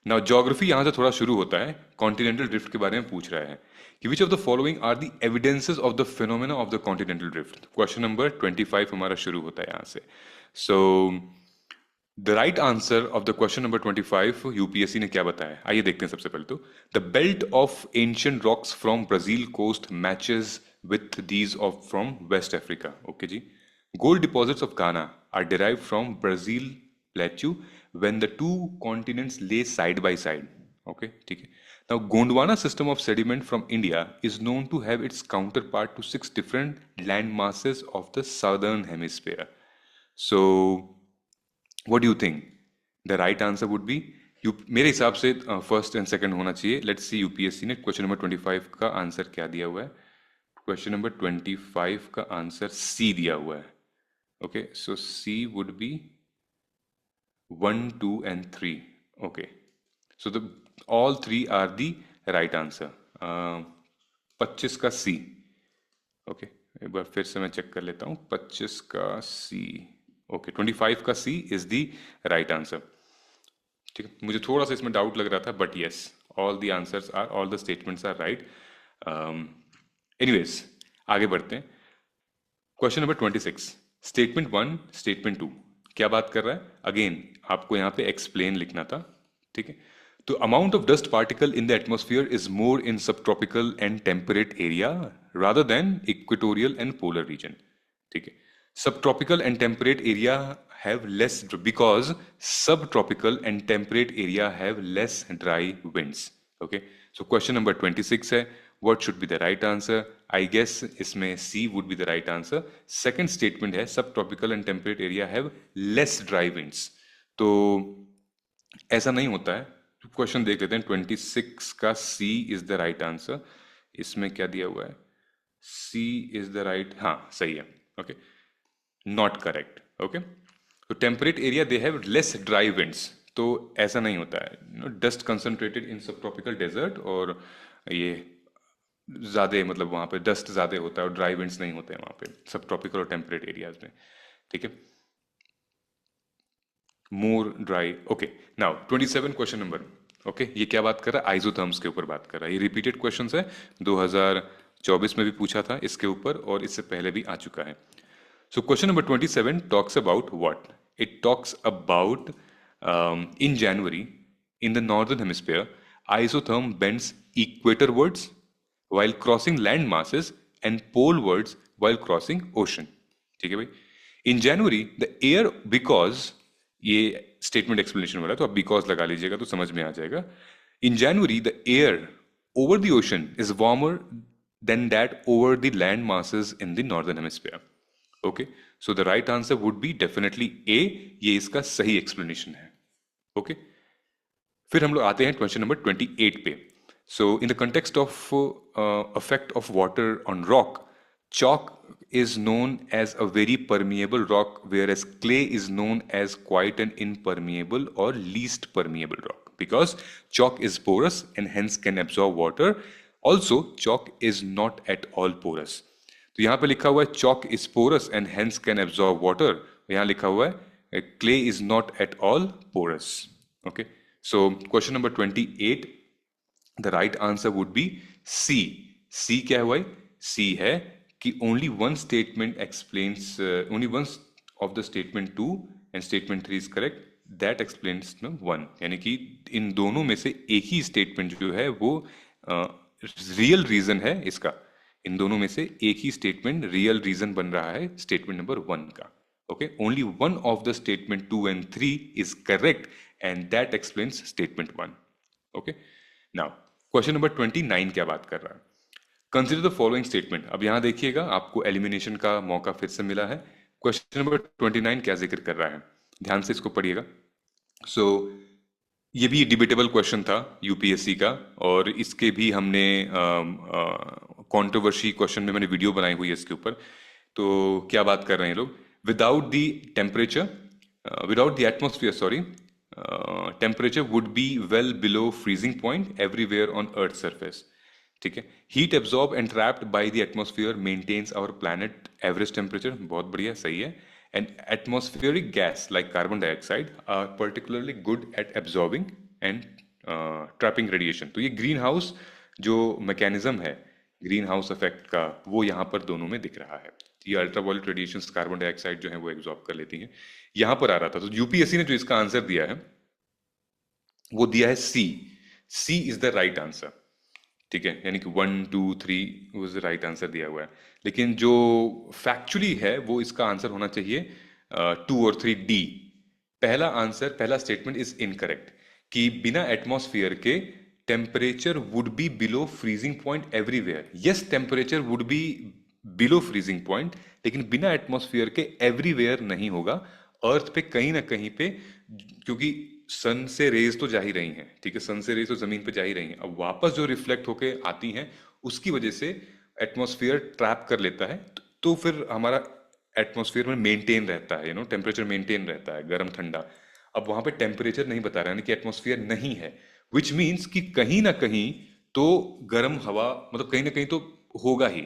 नाउ ज्योग्राफी यहाँ से थोड़ा शुरू होता है. कॉन्टिनेंटल ड्रिफ्ट के बारे में पूछ रहा है कि which of the following are the evidences of the phenomena of the continental drift. Question number 25 हमारा शुरू होता है यहाँ से. So the right answer of the question number 25 UPSC ने क्या बताया, आइए देखते हैं. सबसे पहले तो the belt of ancient rocks from Brazil coast matches with these of from West Africa. Okay जी. Gold deposits of Ghana are derived from Brazil plateau when the two continents lay side by side. Okay, ठीक है. Now Gondwana system of sediment from India is known to have its counterpart to 6 different land masses of the southern hemisphere. So what do you think? The right answer would be, मेरे हिसाब से first and second होना चाहिए. Let's see UPSC ने question number 25 का answer क्या दिया हुआ है. क्वेश्चन नंबर 25 का आंसर सी दिया हुआ है. Okay, so C would be 1, 2 and 3. Okay, so the all three are the right answer. 25 का C. ओके, एक बार फिर से मैं चेक कर लेता हूँ. 25 का C. ओके, 25 का C is the right answer. ठीक है, मुझे थोड़ा सा इसमें डाउट लग रहा था, but yes, all the statements are right. Anyways, आगे बढ़ते हैं. Question number 26. स्टेटमेंट 1, स्टेटमेंट 2 क्या बात कर रहा है? अगेन आपको यहाँ पे एक्सप्लेन लिखना था. ठीक है, तो amount of dust particle in the atmosphere is more in subtropical and temperate area rather than equatorial and polar region. ठीक है, subtropical and temperate area have less because subtropical and temperate area have less dry winds. Okay, so question number 26 है, what should be the right answer? I guess इसमें C would be the right answer. Second statement है, subtropical and temperate area have less dry winds. तो ऐसा नहीं होता है. Question देख लेते हैं. 26 का C is the right answer. इसमें क्या दिया हुआ है? C is the right, हाँ सही है. Okay, not correct. ओके, तो temperate area they have less dry winds. तो ऐसा नहीं होता है. डस्ट कंसंट्रेटेड इन सब ट्रॉपिकल डेजर्ट, और ये ज़्यादा मतलब वहाँ पे डस्ट ज़्यादा होता है और ड्राई विंड्स नहीं होते हैं वहाँ पे सब ट्रॉपिकल और टेम्परेट एरियाज में. ठीक है, more dry. Okay, now 27 question number. Okay, ये क्या बात कर रहा है? आइसोथर्म्स के ऊपर बात कर रहा है. ये रिपीटेड क्वेश्चन है, 2024 में भी पूछा था इसके ऊपर, और इससे पहले भी आ चुका है. So question number 27 talks about what? It talks about in January in the northern hemisphere, isotherm bends equatorwards while crossing land masses and polewards while crossing ocean. ठीक है भाई. In January the air, because ये statement explanation वाला है, तो आप because लगा लीजिएगा तो समझ में आ जाएगा. In January the air over the ocean is warmer than that over the land masses in the northern hemisphere. Okay, so the right answer would be definitely A. ये इसका सही एक्सप्लेनेशन है. ओके, फिर हम लोग आते हैं क्वेश्चन नंबर 28 पे. So in the context of effect of water on rock, chalk is known as a very permeable rock, whereas clay is known as quite an impermeable or least permeable rock, because chalk is porous and hence can absorb water. Also, chalk is not at all porous. तो यहाँ पे लिखा हुआ है chalk is porous and hence can absorb water. यहाँ लिखा हुआ है clay is not at all porous. Okay, so question number 28, the right answer would be C. C क्या है भाई? C है कि only one statement explains, only one of the statement 2 and statement 3 is correct. That explains no 1. यानी कि इन दोनों में से एक ही statement जो है वो real reason है इसका. इन दोनों में से एक ही स्टेटमेंट रियल रीजन बन रहा है स्टेटमेंट नंबर 1 का. Okay, only one of the statement 2 and 3 is correct and that explains statement 1. Okay, now question number 29 क्या बात कर रहा है? Consider the following statement. अब यहां देखिएगा, आपको एलिमिनेशन का मौका फिर से मिला है. क्वेश्चन नंबर 29 क्या जिक्र कर रहा है? ध्यान से इसको पढ़िएगा. सो ये भी डिबेटेबल क्वेश्चन था यूपीएससी का, और इसके भी हमने कंट्रोवर्सी क्वेश्चन में मैंने वीडियो बनाई हुई है इसके ऊपर. तो क्या बात कर रहे हैं लोग? Without the temperature, without the atmosphere, sorry, temperature would be well below freezing point everywhere on earth surface. ठीक है, heat absorb and trapped by the atmosphere maintains our planet average temperature. बहुत बढ़िया, सही है. And atmospheric gas like carbon dioxide are particularly good at absorbing and trapping radiation. तो ये green house जो mechanism है ग्रीन हाउस इफेक्ट का, वो यहाँ पर दोनों में दिख रहा है. ये अल्ट्रावायलेट रेडिएशंस कार्बन डाइऑक्साइड जो है वो एब्जॉर्ब कर लेती हैं. यहाँ पर आ रहा था, तो यूपीएससी ने जो इसका आंसर दिया है वो दिया है सी. सी इज द राइट आंसर. ठीक है, यानी कि 1, 2, 3 वो राइट आंसर दिया हुआ है. लेकिन जो फैक्चुअली है वो इसका आंसर होना चाहिए 2 और 3, डी. पहला आंसर, पहला स्टेटमेंट इज इनकरेक्ट कि बिना एटमॉस्फेयर के temperature would be below freezing point everywhere. Yes, temperature would be below freezing point, लेकिन बिना एटमॉस्फेयर के एवरीवेयर नहीं होगा. अर्थ पे कहीं ना कहीं पे, क्योंकि सन से रेज तो जा ही रही हैं. ठीक है, सन से रेज तो जमीन पे जा ही रही हैं. अब वापस जो रिफ्लेक्ट होके आती हैं उसकी वजह से एटमॉस्फेयर ट्रैप कर लेता है. तो फिर हमारा एटमॉस्फेयर में मेंटेन रहता है, टेम्परेचर मेंटेन रहता है, गर्म ठंडा. अब वहां पे टेम्परेचर नहीं बता रहा है कि एटमॉस्फेयर नहीं है, विच मीन्स कि कहीं ना कहीं तो गर्म हवा मतलब कहीं ना कहीं तो होगा ही,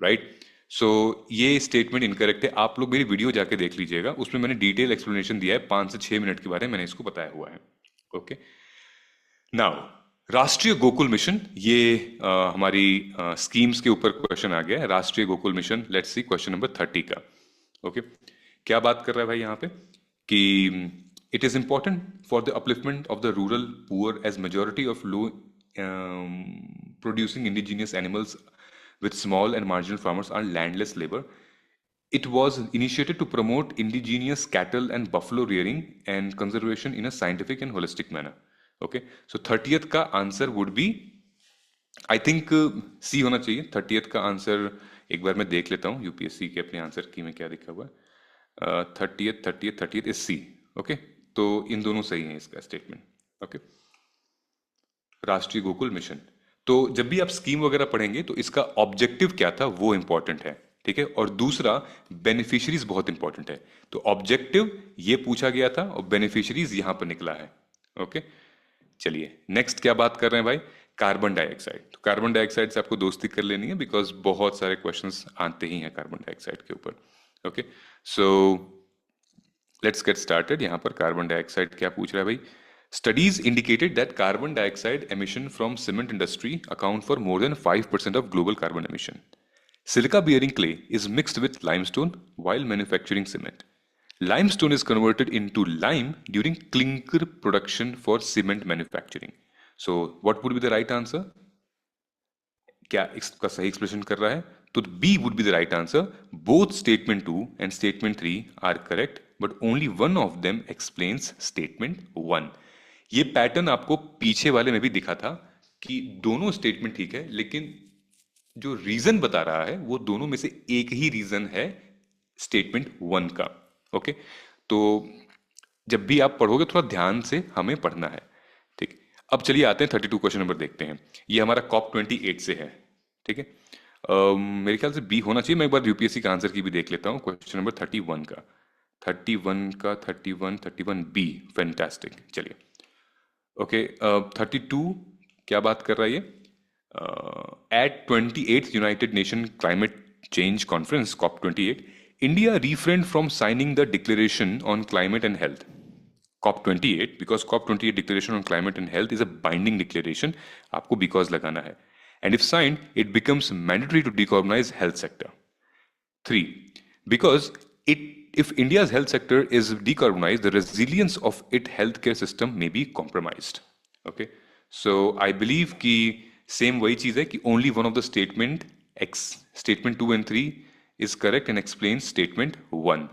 राइट? सो ये स्टेटमेंट इनकरेक्ट है। आप लोग मेरी वीडियो जाके देख लीजिएगा, उसमें मैंने डिटेल एक्सप्लेनेशन दिया है, 5 से 6 मिनट के बारे में मैंने इसको बताया हुआ है। ओके, नाउ राष्ट्रीय गोकुल मिशन, ये हमारी स्कीम्स के ऊपर क्वेश्चन आ गया है। राष्ट्रीय Gokul mission, let's see question number 30 का। ओके, क्या बात कर रहा है भाई यहाँ पे कि it is important for the upliftment of the rural poor as majority of low producing indigenous animals with small and marginal farmers are landless labor. It was initiated to promote indigenous cattle and buffalo rearing and conservation in a scientific and holistic manner. Okay, so 30th का answer would be, I think C होना चाहिए। 30th का answer एक बार मैं देख लेता हूँ UPSC के अपने आंसर की में क्या लिखा हुआ है। 30th is C. ओके, तो इन दोनों सही है इसका स्टेटमेंट। ओके, राष्ट्रीय गोकुल मिशन, तो जब भी आप स्कीम वगैरह पढ़ेंगे तो इसका ऑब्जेक्टिव क्या था वो इंपॉर्टेंट है, ठीक है? और दूसरा बेनिफिशियरीज बहुत इंपॉर्टेंट है। तो ऑब्जेक्टिव ये पूछा गया था और बेनिफिशियरीज यहां पर निकला है। ओके, चलिए नेक्स्ट क्या बात कर रहे हैं भाई, कार्बन डाइऑक्साइड। तो कार्बन डाइऑक्साइड से आपको दोस्ती कर लेनी है बिकॉज बहुत सारे क्वेश्चंस आते ही हैं कार्बन डाइऑक्साइड के ऊपर। Okay, so let's get started. यहां पर कार्बन डाइऑक्साइड क्या पूछ रहा है भाई, studies indicated that carbon dioxide emission from cement industry account for more than 5% of global carbon emission. Silica bearing clay is mixed with limestone while manufacturing cement. Limestone is converted into lime during clinker production for cement manufacturing. So what would be the right answer? क्या इसका सही expression कर रहा है? तो B would be the right answer. Both statement 2 and statement 3 are correct but only one of them explains statement 1। ये pattern आपको पीछे वाले में भी दिखा था कि दोनों स्टेटमेंट ठीक है लेकिन जो रीजन बता रहा है वो दोनों में से एक ही रीजन है स्टेटमेंट 1 का। ओके, तो जब भी आप पढ़ोगे थोड़ा ध्यान से हमें पढ़ना है, ठीक। अब चलिए आते हैं 32 क्वेश्चन नंबर देखते हैं। ये हमारा कॉप 28 से है, ठीक है। मेरे ख्याल से बी होना चाहिए। मैं एक बार यूपीएससी का आंसर की भी देख लेता हूँ क्वेश्चन नंबर 31 का। 31 बी, फैंटास्टिक। चलिए ओके, 32 क्या बात कर रहा है ये, at 28th United Nation climate change conference COP 28 India refrained from signing the declaration on climate and health. COP28, because COP28 declaration on climate and health is a binding declaration, आपको because लगाना है, and if signed it becomes mandatory to decarbonize health sector. 3, because if India's health sector is decarbonized, the resilience of its healthcare system may be compromised. Okay, so I believe कि same वही चीज है कि only one of the statement 2 and 3 is correct and explains statement 1.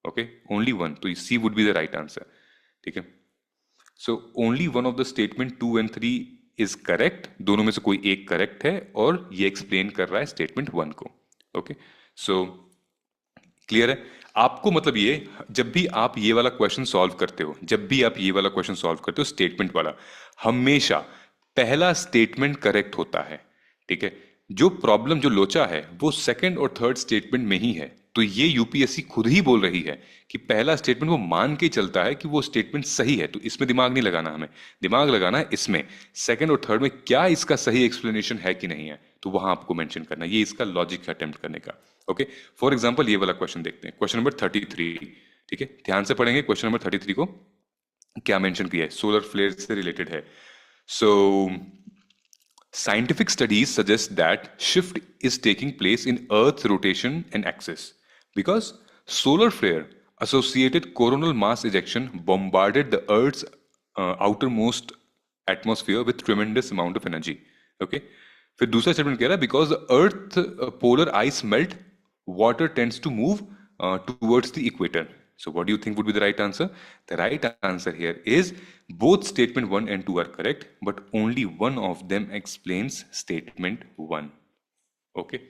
Okay, only one, तो C would be the right answer, ठीक है। So only one of the statement 2 and 3 is correct, दोनों में से कोई एक करेक्ट है और ये एक्सप्लेन कर रहा है स्टेटमेंट 1 को। ओके, सो क्लियर है आपको? मतलब ये जब भी आप ये वाला क्वेश्चन सॉल्व करते हो, स्टेटमेंट वाला, हमेशा पहला स्टेटमेंट करेक्ट होता है, ठीक है। जो प्रॉब्लम, जो लोचा है वो सेकंड और थर्ड स्टेटमेंट में ही है। तो ये यूपीएससी खुद ही बोल रही है कि पहला स्टेटमेंट वो मान के चलता है कि वो स्टेटमेंट सही है, तो इसमें दिमाग नहीं लगाना, हमें दिमाग लगाना है इसमें सेकंड और थर्ड में क्या इसका सही एक्सप्लेनेशन है कि नहीं है, तो वहां आपको मेंशन करना है। ये इसका लॉजिक है अटेम्प्ट करने का। ओके, फॉर एग्जांपल ये वाला क्वेश्चन देखते हैं, क्वेश्चन नंबर 33, ठीक है, ध्यान से पढ़ेंगे। क्वेश्चन नंबर 33 को क्या मेंशन किया है, सोलर फ्लेयर से रिलेटेड है। सो scientific studies suggest that shift is taking place in Earth's rotation and axis because solar flare associated coronal mass ejection bombarded the Earth's outermost atmosphere with tremendous amount of energy. Okay, फिर दूसरा statement कह रहा है because the Earth polar ice melt, water tends to move towards the equator. So what do you think would be the right answer? The right answer here is both statement 1 and 2 are correct, but only one of them explains statement 1. Okay,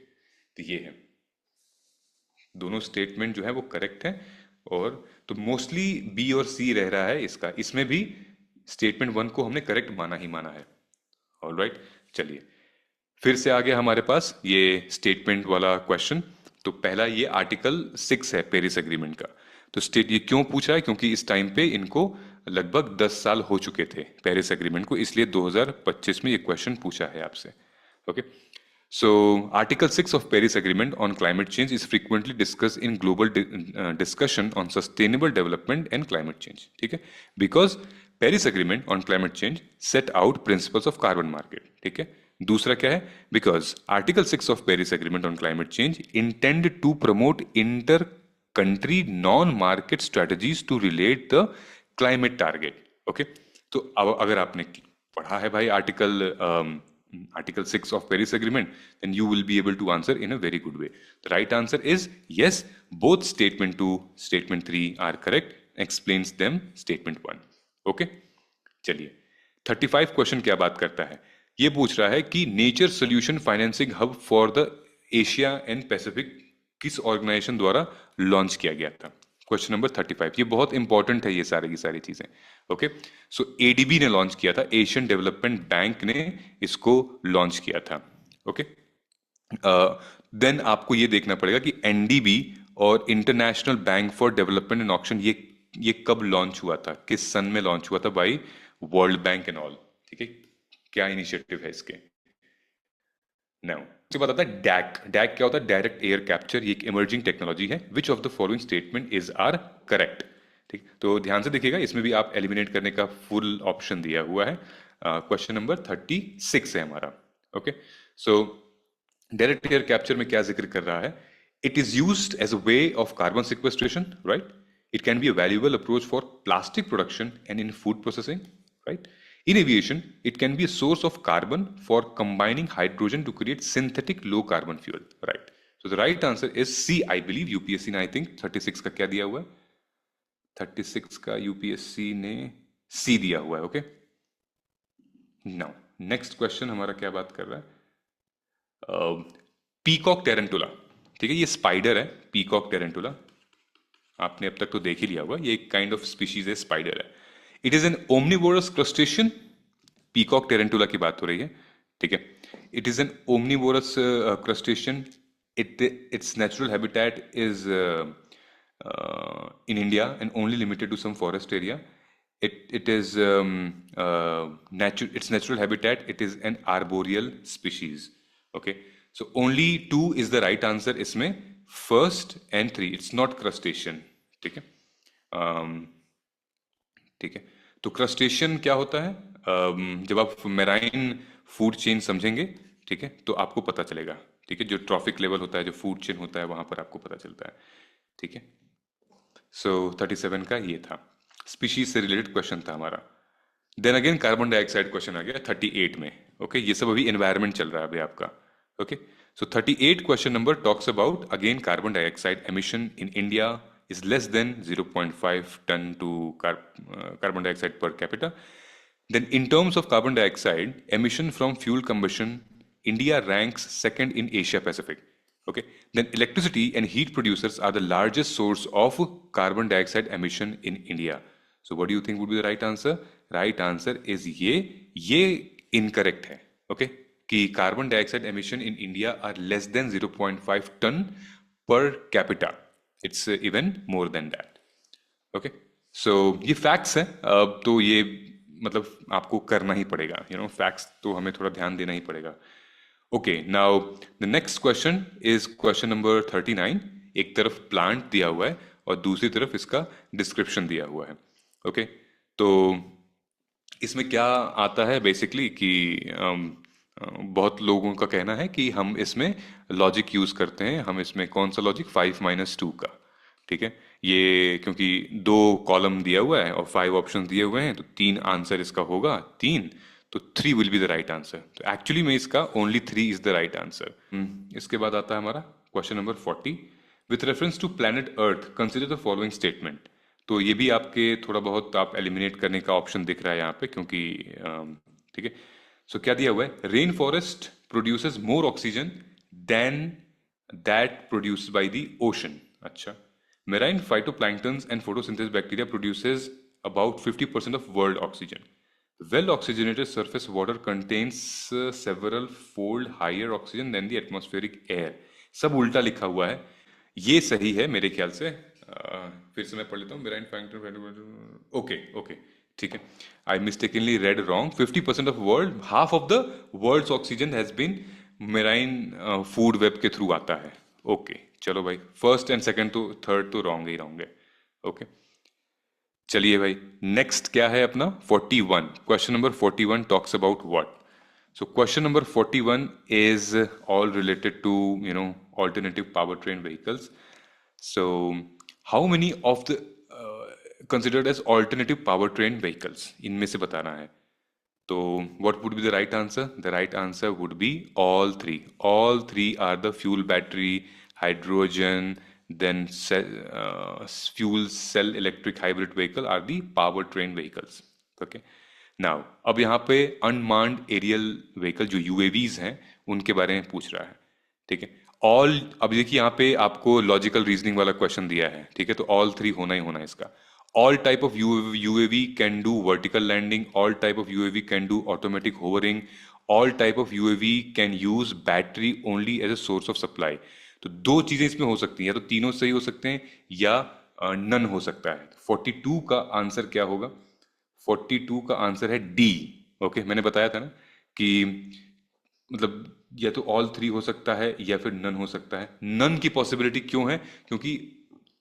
तो ये है, दोनों statement जो है वो correct है, और तो मोस्टली बी और सी रह रहा है इसका। इसमें भी स्टेटमेंट 1 को हमने करेक्ट माना ही माना है। ऑलराइट, चलिए फिर से आ गया हमारे पास ये स्टेटमेंट वाला क्वेश्चन। तो पहला ये आर्टिकल 6 है पेरिस एग्रीमेंट का। तो स्टेट ये क्यों पूछा है, क्योंकि इस टाइम पे इनको लगभग 10 साल हो चुके थे पेरिस एग्रीमेंट को, इसलिए 2025 में ये क्वेश्चन पूछा है आपसे. Okay. So, Article 6 of Paris Agreement on climate change is frequently discussed in global discussion on sustainable development and climate change. ठीक है? Because Paris Agreement on climate change set out principles of carbon market. ठीक है? दूसरा क्या है? Because Article 6 of Paris Agreement on climate change intend to promote inter-country non-market strategies to relate the climate target. Okay? तो अब अगर आपने पढ़ा है भाई Article 6 of Paris Agreement, then you will be able to answer in a very good way. The right answer is yes, both statement 2, statement 3 are correct. Explains them statement 1. Okay? चलिए 35 question क्या बात करता है, ये पूछ रहा है कि nature solution financing hub for the Asia and Pacific किस ऑर्गेनाइजेशन द्वारा लॉन्च किया गया था. क्वेश्चन नंबर 35, ये बहुत इंपॉर्टेंट है ये सारी की सारी चीजें. ओके. सो एडीबी ने लॉन्च किया था, एशियन डेवलपमेंट बैंक ने इसको लॉन्च किया था. ओके. देन आपको ये देखना पड़ेगा कि एनडीबी और international Bank for development and auction ये कब लॉन्च हुआ था, किस सन में लॉन्च हुआ था by world bank and all. ठीक है, क्या इनिशिएटिव है इसके. नाउ उसके बाद आता है डैक. डैक क्या होता है? Direct air capture. ये एक इमर्जिंग टेक्नोलॉजी है. Which of the following statement is are correct. ठीक, तो ध्यान से देखिएगा, इसमें भी आप एलिमिनेट करने का फुल ऑप्शन दिया हुआ है. क्वेश्चन नंबर 36 है हमारा. Okay. So direct air capture में क्या जिक्र कर रहा है? It is used as a way of carbon sequestration, right. It can be a valuable approach for plastic production and in food processing, right. In aviation, it can be a source of carbon for combining hydrogen to create synthetic low carbon fuel, right? So the right answer is C, I believe. UPSC ने I think 36 का क्या दिया हुआ है? 36 का UPSC ने C दिया हुआ है. ओके. Now next question हमारा क्या बात कर रहा है? Peacock tarantula. ठीक है, ये स्पाइडर है, पीकॉक टेरेंटुला. आपने अब तक तो देख ही लिया होगा, ये एक काइंड ऑफ स्पीशीज है, स्पाइडर है. It is an omnivorous crustacean. Peacock tarantula की बात हो रही है. ठीक है. It is an omnivorous crustacean. It's natural habitat is in India and only limited to some forest area. It is its natural habitat. It is an arboreal species. Okay, so only 2 is the right answer इसमें, first and 3. It's not crustacean. ठीक है. ठीक है, तो crustacean क्या होता है? जब आप मेराइन फूड चेन समझेंगे, ठीक है, तो आपको पता चलेगा. ठीक है, जो ट्रॉफिक लेवल होता है, जो फूड चेन होता है, वहां पर आपको पता चलता है. ठीक है. सो 37 का ये था, स्पीशीज से रिलेटेड क्वेश्चन था हमारा. Then again carbon dioxide question आ गया 38 में. ओके, ये सब अभी एनवायरमेंट चल रहा है अभी आपका. Okay, so 38 question number talks about again carbon dioxide emission in India is less than 0.5 ton to carbon dioxide per capita. Then in terms of carbon dioxide emission from fuel combustion, India ranks second in Asia Pacific. Okay. Then electricity and heat producers are the largest source of carbon dioxide emission in India. So what do you think would be the right answer? Right answer is ये incorrect है. Okay. कि carbon dioxide emission in India are less than 0.5 ton per capita. It's even more than that. Okay. So ये facts है. तो ये मतलब आपको करना ही पड़ेगा. Facts तो हमें थोड़ा ध्यान देना ही पड़ेगा. Okay, now the next question is question number 39. एक तरफ प्लांट दिया हुआ है और दूसरी तरफ इसका डिस्क्रिप्शन दिया हुआ है. ओके, तो इसमें क्या आता है बेसिकली कि बहुत लोगों का कहना है कि हम इसमें लॉजिक यूज करते हैं. हम इसमें कौन सा लॉजिक? 5-2 का. ठीक है, ये क्योंकि 2 कॉलम दिया हुआ है और 5 ऑप्शन दिए हुए हैं, तो 3 आंसर इसका होगा. 3, तो 3 will be the right answer. तो एक्चुअली में इसका only 3 is the right answer. इसके बाद आता है हमारा question number 40. With reference to planet Earth consider the following statement. तो ये भी आपके थोड़ा बहुत आप एलिमिनेट करने का ऑप्शन दिख रहा है यहाँ पे, क्योंकि ठीक है. सो क्या दिया हुआ है? Rain forest produces more oxygen than that produced by the ocean. अच्छा. Marine phytoplanktons and photosynthesis bacteria produces about 50% of world oxygen. Well oxygenated surface water contains several fold higher oxygen than the atmospheric air. सब उल्टा लिखा हुआ है. ये सही है मेरे ख्याल से. फिर से मैं पढ़ लेता हूँ। मेराइन फैक्टर, ओके ओके, ठीक है। I mistakenly read wrong. 50% of world, half of the world's oxygen has been marine food web के थ्रू आता है। ओके चलो भाई, फर्स्ट एंड सेकंड तो, थर्ड तो रॉन्ग ही रॉन्ग है। ओके चलिए भाई, नेक्स्ट क्या है अपना 41। Question number 41 talks about what? So question number 41 is all related to, alternative powertrain vehicles. So how many of the considered as alternative powertrain vehicles, इनमें से बताना है। तो what would be the right answer? The right answer would be all three. All three are the fuel battery, hydrogen, then fuel cell electric hybrid vehicle are the powertrain vehicles. Okay. Now अब यहाँ पे अनमान्ड aerial vehicle जो UAVs हैं उनके बारे में पूछ रहा है, ठीक है। ऑल, अब देखिए यहाँ पे आपको लॉजिकल रीजनिंग वाला क्वेश्चन दिया है, ठीक है, तो ऑल थ्री होना ही होना है इसका। All type of UAV can do vertical landing, all type of UAV can do automatic hovering, all type of UAV can use battery only as a source of supply. तो दो चीजें इसमें हो सकती हैं, या तो तीनों सही हो सकते हैं या नन हो सकता है। 42 का आंसर क्या होगा? 42 का आंसर है डी। ओके, मैंने बताया था ना कि मतलब या तो ऑल थ्री हो सकता है या फिर नन हो सकता है। नन की पॉसिबिलिटी क्यों है? क्योंकि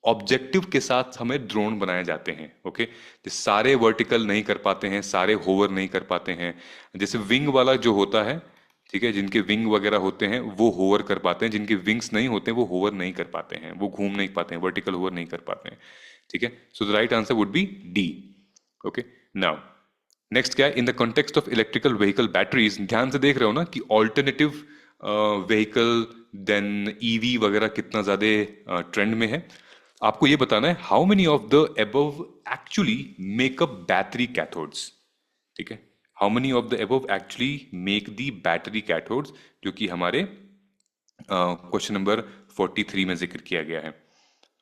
ऑब्जेक्टिव के साथ हमें ड्रोन बनाए जाते हैं। ओके, तो सारे वर्टिकल नहीं कर पाते हैं, सारे होवर नहीं कर पाते हैं। जैसे विंग वाला जो होता है, ठीक है, जिनके विंग वगैरह होते हैं वो होवर कर पाते हैं, जिनके विंग्स नहीं होते हैं वो होवर नहीं कर पाते हैं, वो घूम नहीं पाते हैं, वर्टिकल होवर नहीं कर पाते हैं, ठीक है। So the right answer would B D. Okay, now next क्या है? In the context of electrical vehicle batteries, ध्यान से देख रहे हो ना कि ऑल्टरनेटिव व्हीकल देन ईवी वगैरह कितना ज्यादा ट्रेंड में है। आपको ये बताना है how many of the above actually make up battery cathodes, ठीक है। How many of the above actually make the battery cathodes, जो कि हमारे क्वेश्चन नंबर 43 में जिक्र किया गया है।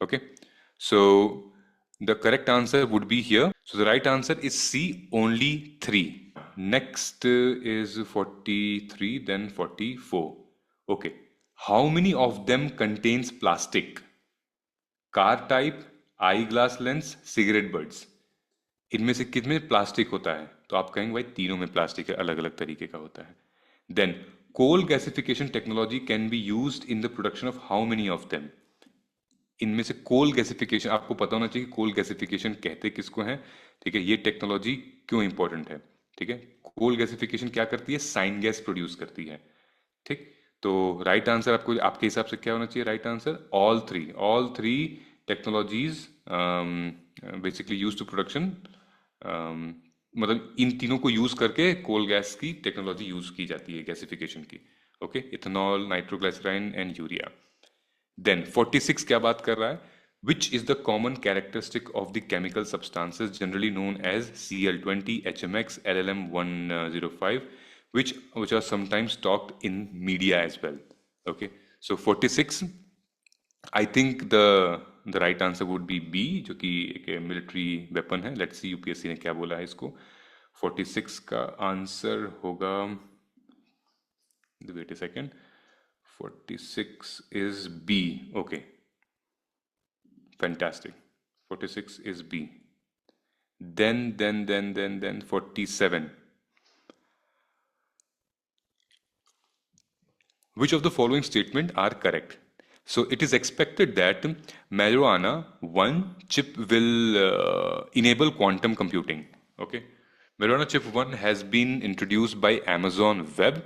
Okay, so the correct answer would be here. So the right answer is C, only 3. Next is 43, then 44. Okay. How many of them contains plastic? Car type, eyeglass lens, cigarette butts. इनमें से कितने plastic होता है? तो आप कहेंगे भाई तीनों में प्लास्टिक है, अलग अलग तरीके का होता है। Then coal gasification technology can be used in the production of how many of them? इनमें से कोल गैसिफिकेशन, आपको पता होना चाहिए कोल गैसिफिकेशन कहते किसको है, ठीक है, ये टेक्नोलॉजी क्यों इंपॉर्टेंट है, ठीक है। कोल गैसिफिकेशन क्या करती है? साइन गैस प्रोड्यूस करती है, ठीक। तो राइट आंसर आपको, आपके हिसाब से क्या होना चाहिए right answer? All three technologies basically use to production, मतलब इन तीनों को यूज करके कोल गैस की टेक्नोलॉजी यूज की जाती है गैसिफिकेशन की। Okay, ethanol, nitroglycerine and urea. Then 46 क्या बात कर रहा है? Which is the common characteristic of the chemical substances generally known as Cl20, HMX, LLM105, which are sometimes talked in media as well. Okay, so 46, I think the right answer would be B, जो कि एक military weapon है। Let's see UPSC ने क्या बोला है इसको। 46 का आंसर होगा, wait a second, 46 is B. Okay, fantastic. 46 is B. Then 47. Which of the following statement are correct? So it is expected that marijuana one chip will enable quantum computing. Okay, marijuana chip one has been introduced by Amazon Web,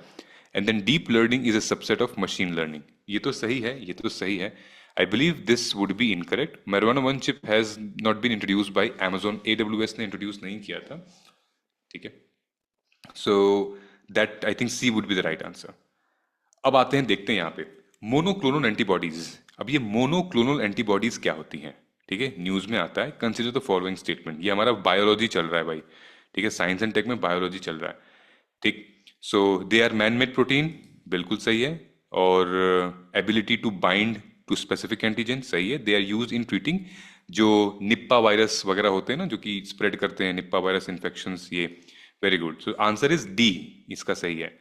and then deep learning is a subset of machine learning. ये तो सही है, ये तो सही है। I believe this would be incorrect. Marijuana one chip has not been introduced by Amazon, AWS ने introduce नहीं किया था, ठीक है। So that I think C would be the right answer. अब आते हैं, देखते हैं यहाँ पे मोनोक्लोनल एंटीबॉडीज। अब ये मोनोक्लोनल एंटीबॉडीज क्या होती हैं, ठीक है, न्यूज में आता है। Consider the following statement. ये हमारा बायोलॉजी चल रहा है भाई, ठीक है, साइंस एंड टेक में बायोलॉजी चल रहा है, ठीक। So they are man made protein, बिल्कुल सही है। और ability to bind to specific antigen, सही है। They are use in treating जो निप्पा वायरस वगैरह होते हैं ना, जो कि स्प्रेड करते हैं निप्पा वायरस इन्फेक्शंस, ये very good. So answer is D, इसका सही है।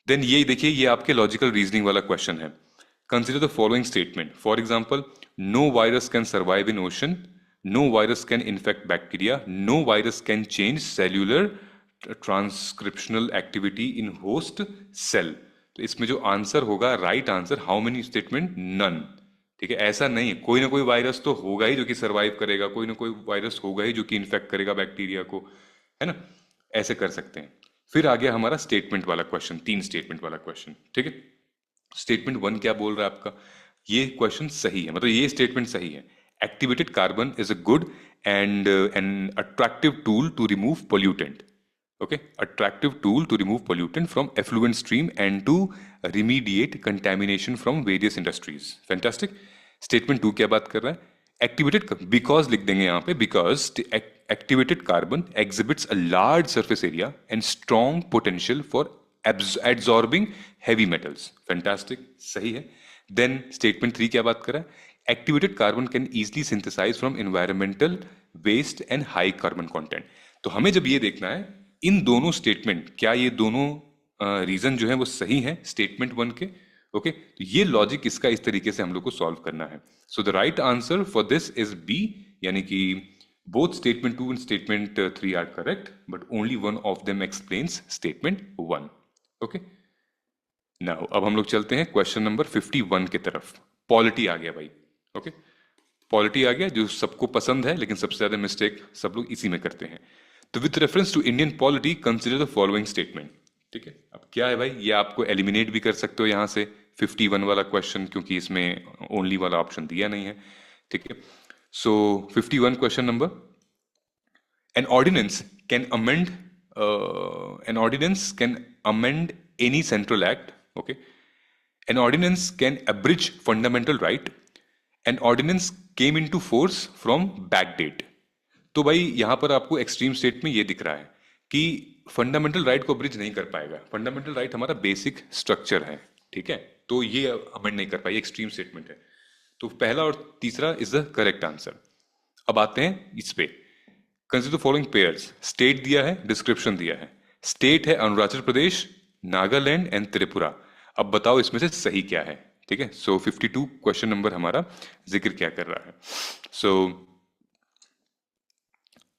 देन ये देखिए, ये आपके लॉजिकल रीजनिंग वाला क्वेश्चन है। Consider the following statement. For example, no virus can survive in ocean, no virus can infect bacteria, no virus can change cellular transcriptional activity in host cell. तो इसमें जो आंसर होगा, right answer, how many statement, none. ठीक है, ऐसा नहीं है, कोई ना कोई वायरस तो होगा ही जो कि सरवाइव करेगा, कोई ना कोई वायरस होगा ही जो कि इन्फेक्ट करेगा बैक्टीरिया को, है ना। ऐसे कर सकते हैं। फिर आ गया हमारा स्टेटमेंट वाला क्वेश्चन, 3 स्टेटमेंट वाला क्वेश्चन। ठीक है, स्टेटमेंट 1 क्या बोल रहा है आपका, ये क्वेश्चन सही है, मतलब ये स्टेटमेंट सही है। Activated carbon is a good and an attractive tool to remove pollutant. Okay, attractive tool to remove pollutant from effluent stream and to remediate contamination from various industries. Fantastic. Statement 2 क्या बात कर रहा है, activated, because लिख देंगे यहाँ पे, because activated carbon exhibits a large surface area and strong potential for absorbing heavy metals. Fantastic, सही है। Then statement 3 क्या बात कर रहा है, activated carbon can easily synthesize from environmental waste and high carbon content. तो हमें जब ये देखना है इन दोनों स्टेटमेंट, क्या ये दोनों रीजन जो है वो सही है स्टेटमेंट 1 के। ओके, तो ये लॉजिक इसका इस तरीके से हम लोग को सॉल्व करना है। So the right answer for this is B, यानी कि both statement 2 and statement 3 are correct, but only one of them explains statement 1। Okay, now अब हम लोग चलते हैं क्वेश्चन नंबर 51 की तरफ। पॉलिटी आ गया भाई। ओके, पॉलिटी आ गया, जो सबको पसंद है, लेकिन सबसे ज्यादा मिस्टेक सब लोग इसी में करते हैं। तो with reference to Indian polity consider the following statement. ठीक है, अब क्या है भाई, ये आपको एलिमिनेट भी कर सकते हो यहां से 51 वाला क्वेश्चन, क्योंकि इसमें ओनली वाला ऑप्शन दिया नहीं है। ठीक है, so 51 question number, an ordinance can amend any central act. Okay, an ordinance can abridge fundamental right, an ordinance came into force from back date. तो भाई यहां पर आपको एक्सट्रीम स्टेट में ये दिख रहा है कि फंडामेंटल राइट को ब्रिज नहीं कर पाएगा। फंडामेंटल राइट हमारा बेसिक स्ट्रक्चर है, ठीक है, तो ये अमेंड नहीं कर पाएगी, एक्सट्रीम स्टेटमेंट है। तो पहला और तीसरा इज द करेक्ट आंसर। अब आते हैं इस पे, consider the following pairs. State दिया है, डिस्क्रिप्शन दिया है। स्टेट है अरुणाचल प्रदेश, नागालैंड एंड त्रिपुरा। अब बताओ इसमें से सही क्या है। ठीक है, सो 52 क्वेश्चन नंबर हमारा जिक्र क्या कर रहा है। सो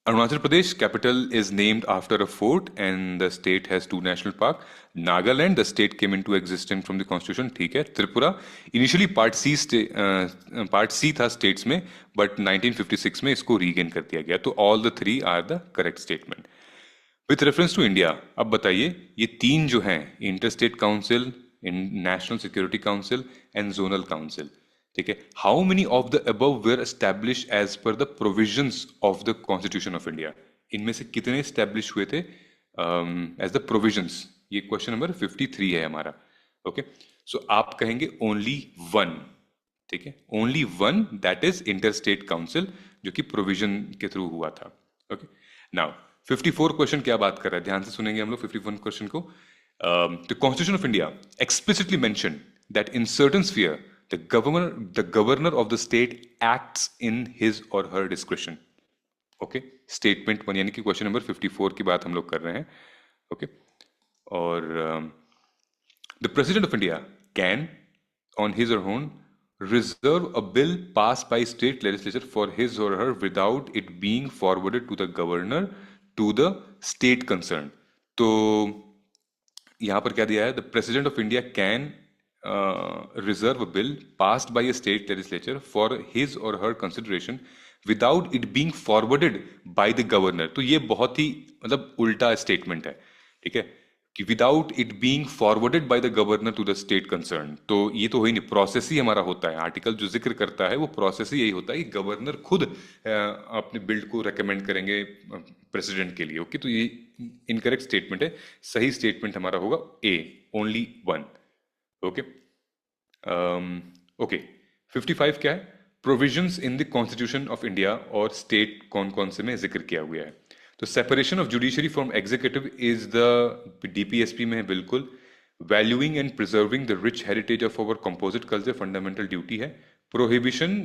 Arunachal Pradesh capital is named after a fort and the state has 2 national park. Nagaland, the state came into existence from the constitution. ठीक है, त्रिपुरा initially part C था states में, but 1956 में इसको regain कर दिया गया। तो all the 3 are the correct statement. With reference to India, अब बताइए ये 3 जो हैं, interstate council, national security council and zonal council, ठीक है, how many of the above were establish as per the provisions of the constitution of India. इनमें से कितने एस्टैब्लिश हुए थे एज द प्रोविजंस। ये क्वेश्चन नंबर 53 है हमारा। ओके, सो आप कहेंगे ओनली 1। ठीक है, only 1, that is interstate council, जो कि प्रोविजन के थ्रू हुआ था। ओके, नाउ 54 क्वेश्चन क्या बात कर रहा है, ध्यान से सुनेंगे हम लोग 51 क्वेश्चन को। The constitution of India explicitly mention that in certain sphere the governor of the state acts in his or her discretion. Okay, statement 1 यानी कि क्वेश्चन नंबर 54 की बात हम लोग कर रहे हैं। ओके, और the president of India can on his or own reserve a bill passed by state legislature for his or her without it being forwarded to the governor to the state concerned. तो यहां पर क्या दिया है, the president of India can reserve a bill passed by a state legislature for his or her consideration without it being forwarded by the governor. तो ये बहुत ही मतलब उल्टा स्टेटमेंट है। ठीक है, कि without it being forwarded by the governor to the state concern, तो ये तो हो ही नहीं, प्रोसेस ही हमारा होता है। आर्टिकल जो जिक्र करता है वो प्रोसेस ही यही होता है कि गवर्नर खुद अपने बिल को रेकमेंड करेंगे प्रेसिडेंट के लिए। ओके, तो ये इनकरेक्ट स्टेटमेंट है। सही स्टेटमेंट हमारा होगा ए, ओनली 1। ओके, ओके, 55 क्या है, provisions in the constitution of India और स्टेट कौन कौन से में जिक्र किया हुआ है। तो separation of judiciary from executive is the DPSP में है, बिल्कुल। Valuing and preserving the rich heritage of our composite culture fundamental duty है। प्रोहिबिशन,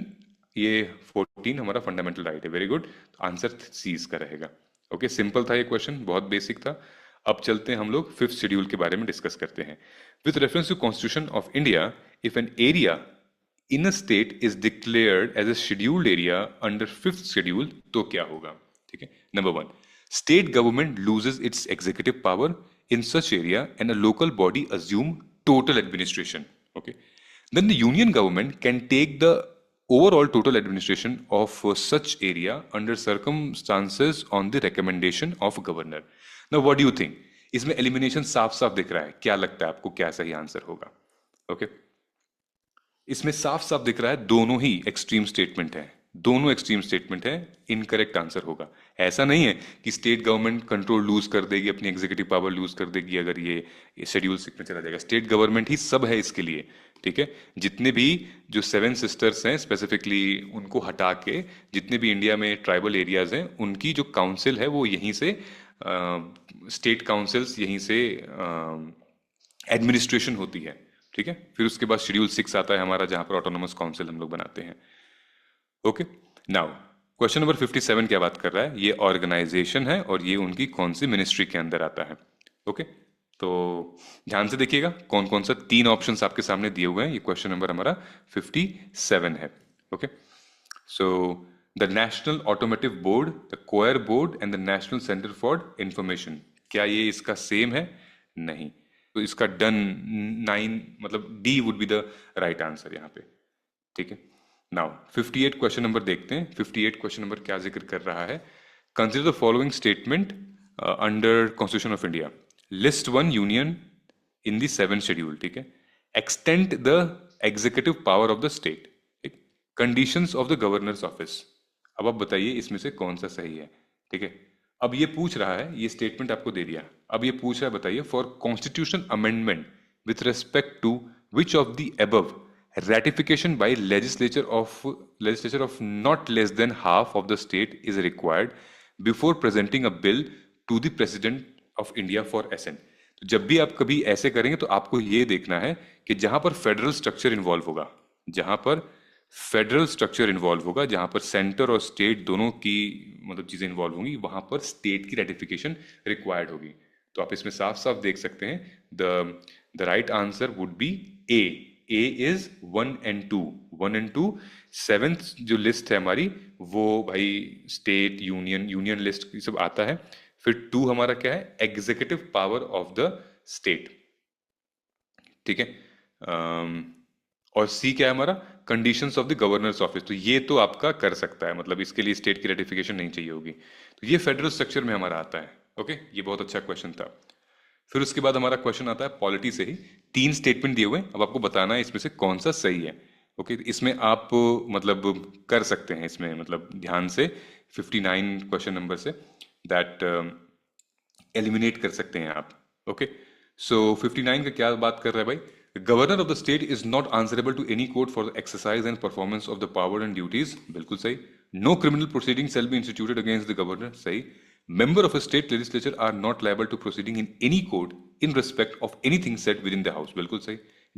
ये 14 हमारा फंडामेंटल राइट है। वेरी गुड, आंसर सी इसका रहेगा। ओके, सिंपल था ये क्वेश्चन, बहुत बेसिक था। अब चलते हैं हम लोग 5th शेड्यूल के बारे में डिस्कस करते हैं। With reference to constitution of India, if an area in a state is declared as a scheduled area under fifth schedule, तो क्या होगा? ठीक है, number one, state government loses its executive power in such area and a local body assume total administration. Okay, then the union government can take the overall total administration of such area under circumstances on the recommendation of governor. Now what do you think? इसमें elimination साफ साफ दिख रहा है, क्या लगता है आपको क्या सही आंसर होगा? ओके, इसमें साफ साफ दिख रहा है दोनों ही एक्सट्रीम स्टेटमेंट है, दोनों एक्सट्रीम स्टेटमेंट है, इनकरेक्ट आंसर होगा. ऐसा नहीं है कि स्टेट गवर्नमेंट कंट्रोल लूज कर देगी, अपनी एग्जीक्यूटिव पावर लूज कर देगी अगर ये शेड्यूल सिक्स में चला जाएगा. स्टेट गवर्नमेंट ही सब है इसके लिए. ठीक है, जितने भी जो 7 सिस्टर्स हैं स्पेसिफिकली उनको हटा के जितने भी इंडिया में ट्राइबल एरियाज हैं उनकी जो काउंसिल है वो यहीं से स्टेट काउंसिल्स यहीं से एडमिनिस्ट्रेशन होती है. ठीक है, फिर उसके बाद शेड्यूल 6 आता है हमारा जहां पर ऑटोनोमस काउंसिल हम लोग बनाते हैं. ओके, नाउ क्वेश्चन नंबर 57 क्या बात कर रहा है? ये ऑर्गेनाइजेशन है और ये उनकी कौन सी मिनिस्ट्री के अंदर आता है. ओके, तो ध्यान से देखिएगा कौन कौन सा 3 ऑप्शंस आपके सामने दिए हुए हैं. ये क्वेश्चन नंबर हमारा 57 है. Okay, so the National Automotive Board, the Coir Board and the National Centre for Information, क्या ये इसका सेम है? नहीं. तो इसका डन 9 मतलब D would be the right answer यहाँ पे. ठीक है, नाउ 58 क्वेश्चन नंबर देखते हैं. 58 क्वेश्चन नंबर क्या जिक्र कर रहा है? Consider the following statement under constitution of India. List one union in the 7th schedule. ठीक है, extend the executive power of the state, conditions of the governors office. अब आप बताइए इसमें से कौन सा सही है. ठीक है, अब ये पूछ रहा है, ये स्टेटमेंट आपको दे दिया, अब ये पूछ रहा है बताइए for constitution amendment with respect to which of the above ratification by legislature of not less than half of the state is required before presenting a bill to the president of India for assent. तो जब भी आप कभी ऐसे करेंगे तो आपको ये देखना है कि जहां पर फेडरल स्ट्रक्चर इन्वॉल्व होगा, जहां पर फेडरल स्ट्रक्चर इन्वॉल्व होगा, जहां पर सेंटर और स्टेट दोनों की मतलब चीजें इन्वॉल्व होंगी, वहां पर स्टेट की रेटिफिकेशन रिक्वायर्ड होगी. तो आप इसमें साफ साफ देख सकते हैं the right answer would B A. A is 1 and 2. 1 and 2 7th जो लिस्ट है हमारी वो भाई स्टेट यूनियन लिस्ट ये सब आता है. फिर 2 हमारा क्या है? Executive power of the state. ठीक है, और सी क्या है हमारा? Conditions of the governors office. तो ये तो आपका कर सकता है, मतलब इसके लिए स्टेट की रेटिफिकेशन नहीं चाहिए होगी. तो ये फेडरल स्ट्रक्चर में हमारा आता है. ओके, ये बहुत अच्छा क्वेश्चन था. फिर उसके बाद हमारा क्वेश्चन आता है पॉलिटी से ही. 3 स्टेटमेंट दिए हुए हैं, अब आपको बताना है इसमें से कौन सा सही है. ओके, इसमें आप मतलब कर सकते हैं इसमें मतलब ध्यान से 59 question number say that eliminate कर सकते हैं आप. ओके, सो 59 का क्या बात कर रहा है भाई? Governor of the state is not answerable to any court for the exercise and performance of the power and duties. बिल्कुल सही. No criminal proceeding shall be instituted against the governor. सही. Member of a state legislature are not liable to proceeding in any court in respect of anything said within the house. बिल्कुल सही.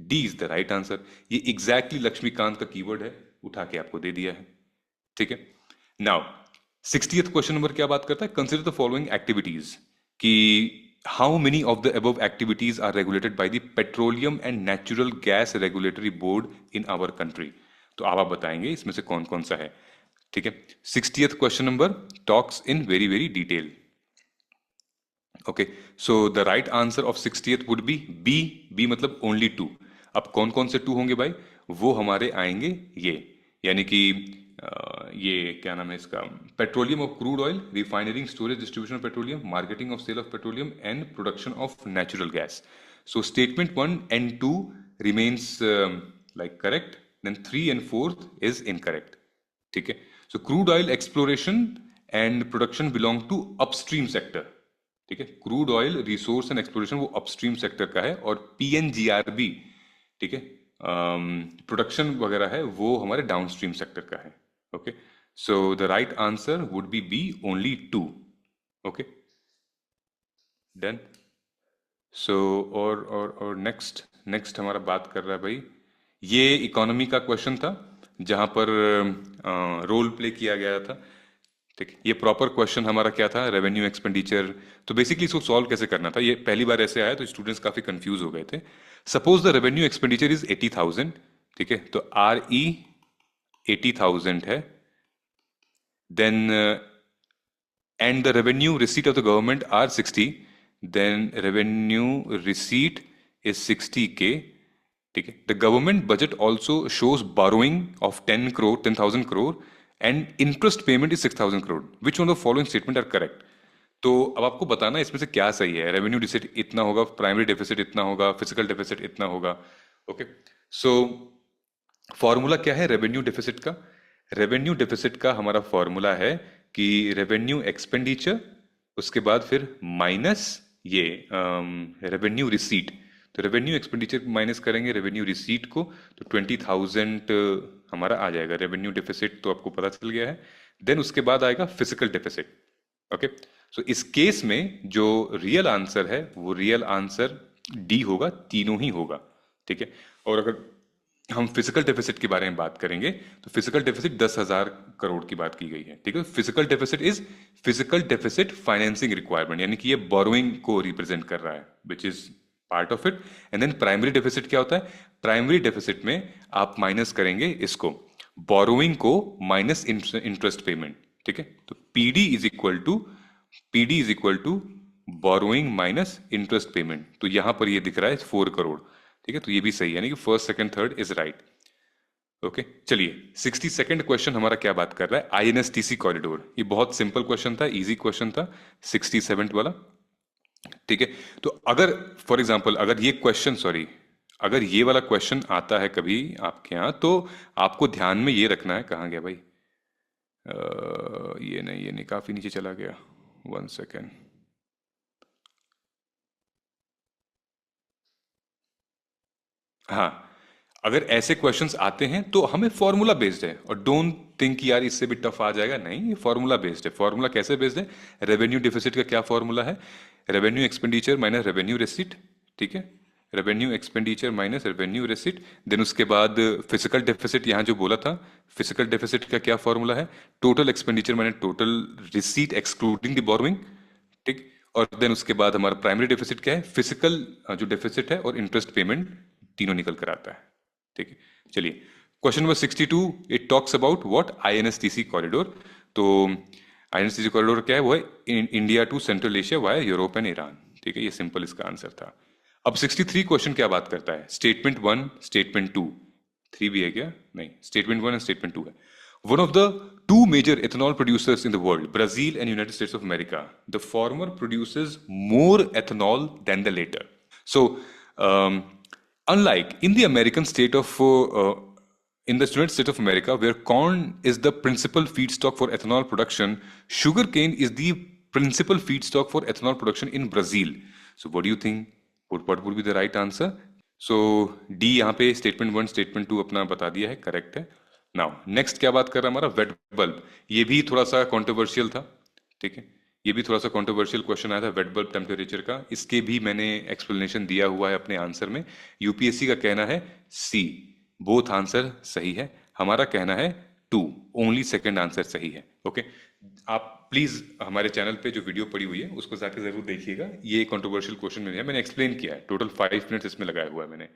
D is the right answer. ये exactly Laxmikant का keyword है, उठा के आपको दे दिया है. ठीक है, now 60th क्वेश्चन नंबर क्या बात करता है? कंसिडर द फॉलोइंग एक्टिविटीज कि how many of the above activities are regulated by the Petroleum and Natural Gas Regulatory Board in our country. तो आप बताएंगे इसमें से कौन कौन सा है. ठीक है, 60th question number talks in very very detail. Okay, so the right answer of 60th would be B. B मतलब ओनली 2. अब कौन कौन से 2 होंगे भाई? वो हमारे आएंगे ये, यानी कि ये क्या नाम है इसका? Petroleum of crude oil, refining, storage, distribution of petroleum, marketing of sale of petroleum and production of natural gas. So statement 1 and 2 remains like correct, then 3 and 4th is incorrect. ठीक है, so crude oil exploration and production belong to upstream sector. ठीक है, crude oil resource and exploration वो upstream sector का है और PNGRB ठीक है प्रोडक्शन वगैरह है वो हमारे डाउनस्ट्रीम सेक्टर का है. Okay, so the right answer would be B, only 2. Okay, done. So और नेक्स्ट हमारा बात कर रहा है भाई, ये इकोनॉमी का क्वेश्चन था जहां पर रोल प्ले किया गया था. ठीक है, ये प्रॉपर क्वेश्चन हमारा क्या था? Revenue expenditure. तो बेसिकली इसको सॉल्व कैसे करना था, ये पहली बार ऐसे आया तो स्टूडेंट्स काफी कंफ्यूज हो गए थे. Suppose the revenue expenditure is 80,000. ठीक है, तो आर ई 80,000 है, then and the revenue receipt of the government are 60, then revenue receipt is 60K. ठीक है, the government budget also shows borrowing of 10 crore 10,000 crore and interest payment is 6,000 crore. Which one of the following statement are correct? तो अब आपको बताना है इसमें से क्या सही है. रेवेन्यू डिफिसिट इतना होगा, प्राइमरी डेफिसिट इतना होगा, फिजिकल डेफिसिट इतना होगा. ओके, सो फॉर्मूला क्या है रेवेन्यू डेफिसिट का? रेवेन्यू डेफिसिट का हमारा फॉर्मूला है कि रेवेन्यू एक्सपेंडिचर, उसके बाद फिर माइनस ये रेवेन्यू रिसीट. तो रेवेन्यू एक्सपेंडिचर माइनस करेंगे रेवेन्यू रिसीट को, तो 20,000 हमारा आ जाएगा रेवेन्यू डेफिसिट. तो आपको पता चल गया है. देन उसके बाद आएगा फिजिकल डेफिसिट. ओके, सो इस केस में जो रियल आंसर है वो रियल आंसर डी होगा, तीनों ही होगा. ठीक है, और अगर हम फिजिकल डेफिसिट के बारे में बात करेंगे तो फिजिकल डेफिसिट 10,000 करोड़ की बात की गई है. ठीक है, physical deficit is physical deficit financing requirement, यानी कि ये बोरोइंग को रिप्रेजेंट कर रहा है, which is part of it. And then primary deficit क्या होता है? प्राइमरी डेफिसिट में आप माइनस करेंगे इसको, बोरोइंग को माइनस इंटरेस्ट पेमेंट. ठीक है, तो PD is equal to borrowing minus interest payment. तो यहां पर ये दिख रहा है 4 करोड़. ठीक है, तो ये भी सही है, यानी कि first second third is right. Okay, चलिए 62nd क्वेश्चन हमारा क्या बात कर रहा है? INSTC corridor. ये बहुत सिंपल क्वेश्चन था, इजी क्वेश्चन था 67 वाला. ठीक है, तो अगर फॉर एग्जांपल अगर ये क्वेश्चन अगर ये वाला क्वेश्चन आता है कभी आपके यहाँ, तो आपको ध्यान में ये रखना है. कहाँ गया भाई? ये नहीं, काफी नीचे चला गया. 1 सेकेंड. हाँ, अगर ऐसे क्वेश्चंस आते हैं तो हमें फॉर्मूला बेस्ड है, और डोंट थिंक यार इससे भी टफ आ जाएगा. नहीं, ये फॉर्मूला बेस्ड है. फॉर्मूला कैसे बेस्ड है? रेवेन्यू डिफिसिट का क्या फॉर्मूला है? Revenue expenditure minus revenue receipt. ठीक है, revenue expenditure minus revenue receipt. Then उसके बाद फिजिकल डेफिसिट, यहाँ जो बोला था फिजिकल डेफिसिट का क्या फॉर्मूला है? Total expenditure minus total receipt excluding the borrowing. ठीक, और देन उसके बाद हमारा प्राइमरी डेफिसिट क्या है? फिजिकल जो डेफिसिट है और इंटरेस्ट पेमेंट, तीनों निकल कर आता है. ठीक है, चलिए question number 62. It talks about what? INSTC corridor. तो आईएनएसटीसी कॉरिडोर क्या है? वो है India to Central Asia via Europe and Iran. ठीक है, ये सिंपल इसका आंसर था. अब 63 क्वेश्चन क्या बात करता है? Statement 1, statement 2. 3 भी है क्या? नहीं, स्टेटमेंट 1 एंड स्टेटमेंट 2 है. One of the two major ethanol producers in the world, Brazil and United States of America, the former produces more ethanol than the latter. So, um, unlike in the American state of in the United States of America, where corn is the principal feedstock for ethanol production, sugarcane is the principal feedstock for ethanol production in Brazil. So, what do you think? What would be the right answer? So, D यहाँ पे statement 1, statement 2 अपना बता दिया है, correct है. Now next क्या बात कर रहा है हमारा? Wet bulb. ये भी थोड़ा सा कंट्रोवर्शियल था. ठीक है, ये भी थोड़ा सा कंट्रोवर्शियल क्वेश्चन आया था वेट बल्ब टेम्परेचर का. इसके भी मैंने एक्सप्लेनेशन दिया हुआ है अपने आंसर में. यूपीएससी का कहना है सी, बोथ आंसर सही है. हमारा कहना है 2, ओनली सेकंड आंसर सही है. ओके, आप प्लीज हमारे चैनल पे जो वीडियो पड़ी हुई है उसको जाके जरूर देखिएगा. ये कंट्रोवर्शियल क्वेश्चन मैंने एक्सप्लेन किया है. टोटल 5 मिनट्स इसमें लगाया हुआ है मैंने.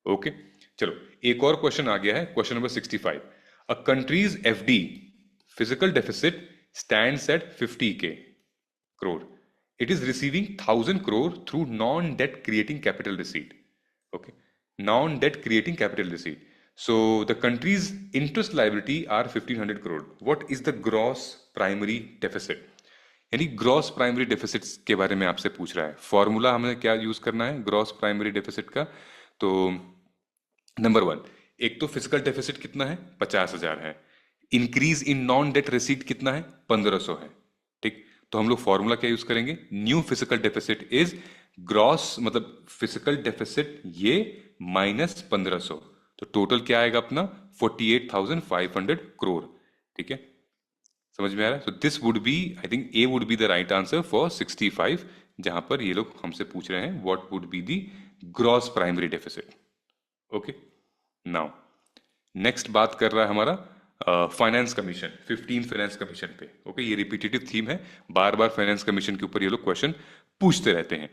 ओके, चलो एक और क्वेश्चन आ गया है. Question number 65. A countries FD physical deficit stands eight 50K crore. It is receiving 1,000 crore through non-debt creating capital receipt. Okay, non-debt creating capital receipt. So the country's interest liability are 1,500 crore. What is the gross primary deficit? यानी gross primary deficit के बारे में आपसे पूछ रहा है. Formula हमें क्या यूज करना है ग्रॉस प्राइमरी डेफिसिट का? तो नंबर 1, एक तो फिजिकल डेफिसिट कितना है? 50,000 है. Increase in non debt receipt कितना है? 1,500 है. ठीक, तो हम लोग फॉर्मूला क्या यूज करेंगे? New physical deficit is gross, मतलब फिजिकल डेफिसिट ये माइनस 1,500. तो टोटल क्या आएगा अपना? 48,500 करोड़. ठीक है, समझ में आ रहा है? So this would be, I think A would be the right answer for 65, जहां पर ये लोग हमसे पूछ रहे हैं what would be the gross primary deficit. Okay, now next बात कर रहा है हमारा फाइनेंस कमीशन, 15 फाइनेंस कमीशन पे. ओके, ये रिपीटेटिव थीम है, बार बार फाइनेंस कमीशन के ऊपर ये लोग क्वेश्चन पूछते रहते हैं.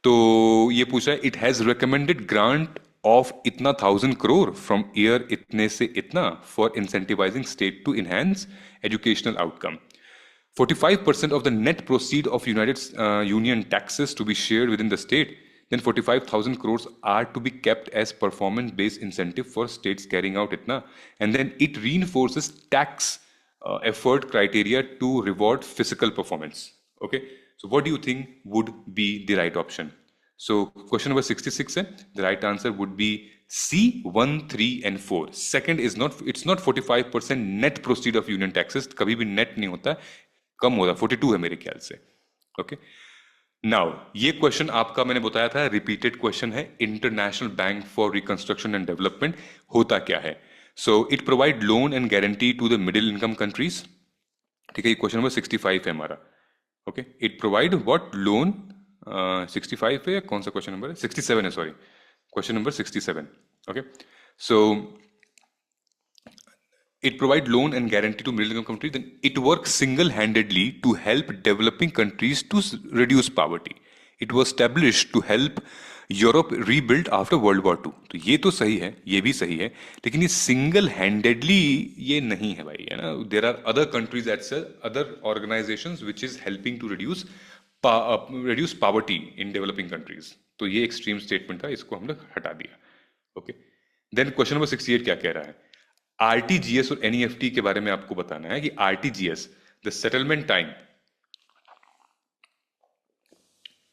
तो ये पूछा है, it has recommended grant of itna 1,000 crore from year itne se itna for incentivizing state to enhance educational outcome. 45% of the net proceed of United Union taxes to be shared within the state, then 45,000 crores are to be kept as performance-based incentive for states carrying out itna, and then it reinforces tax effort criteria to reward physical performance. Okay, so what do you think would be the right option? So question number 66 hai, the right answer would be C, 1, 3 and 4. Second is not, it's not 45% net proceed of union taxes, कभी भी net नहीं होता, कम होता, 42 है मेरे ख्याल से. Okay. Now ये क्वेश्चन आपका मैंने बताया था रिपीटेड क्वेश्चन है. International Bank for Reconstruction and Development होता क्या है? So it provide loan and guarantee to the middle income countries. ठीक है, ये क्वेश्चन नंबर 65 है हमारा. Okay, it provide what loan, 65 है, कौन सा क्वेश्चन नंबर है? 67 है, sorry, question number 67. Okay, so it provide loan and guarantee to middle income countries, then it works single-handedly to help developing countries to reduce poverty. It was established to help Europe rebuild after World War two. तो ये तो सही है, ये भी सही है, लेकिन ये सिंगल हैंडेडली ये नहीं है भाई, है ना. There are other countries at other organisations which is helping to reduce poverty in developing countries. तो ये एक्सट्रीम स्टेटमेंट था, इसको हम लोग हटा दिया. ओके, देन क्वेश्चन नंबर 68 क्या कह रहा है? आरटीजीएस और एनईएफटी के बारे में आपको बताना है कि RTGS, the settlement time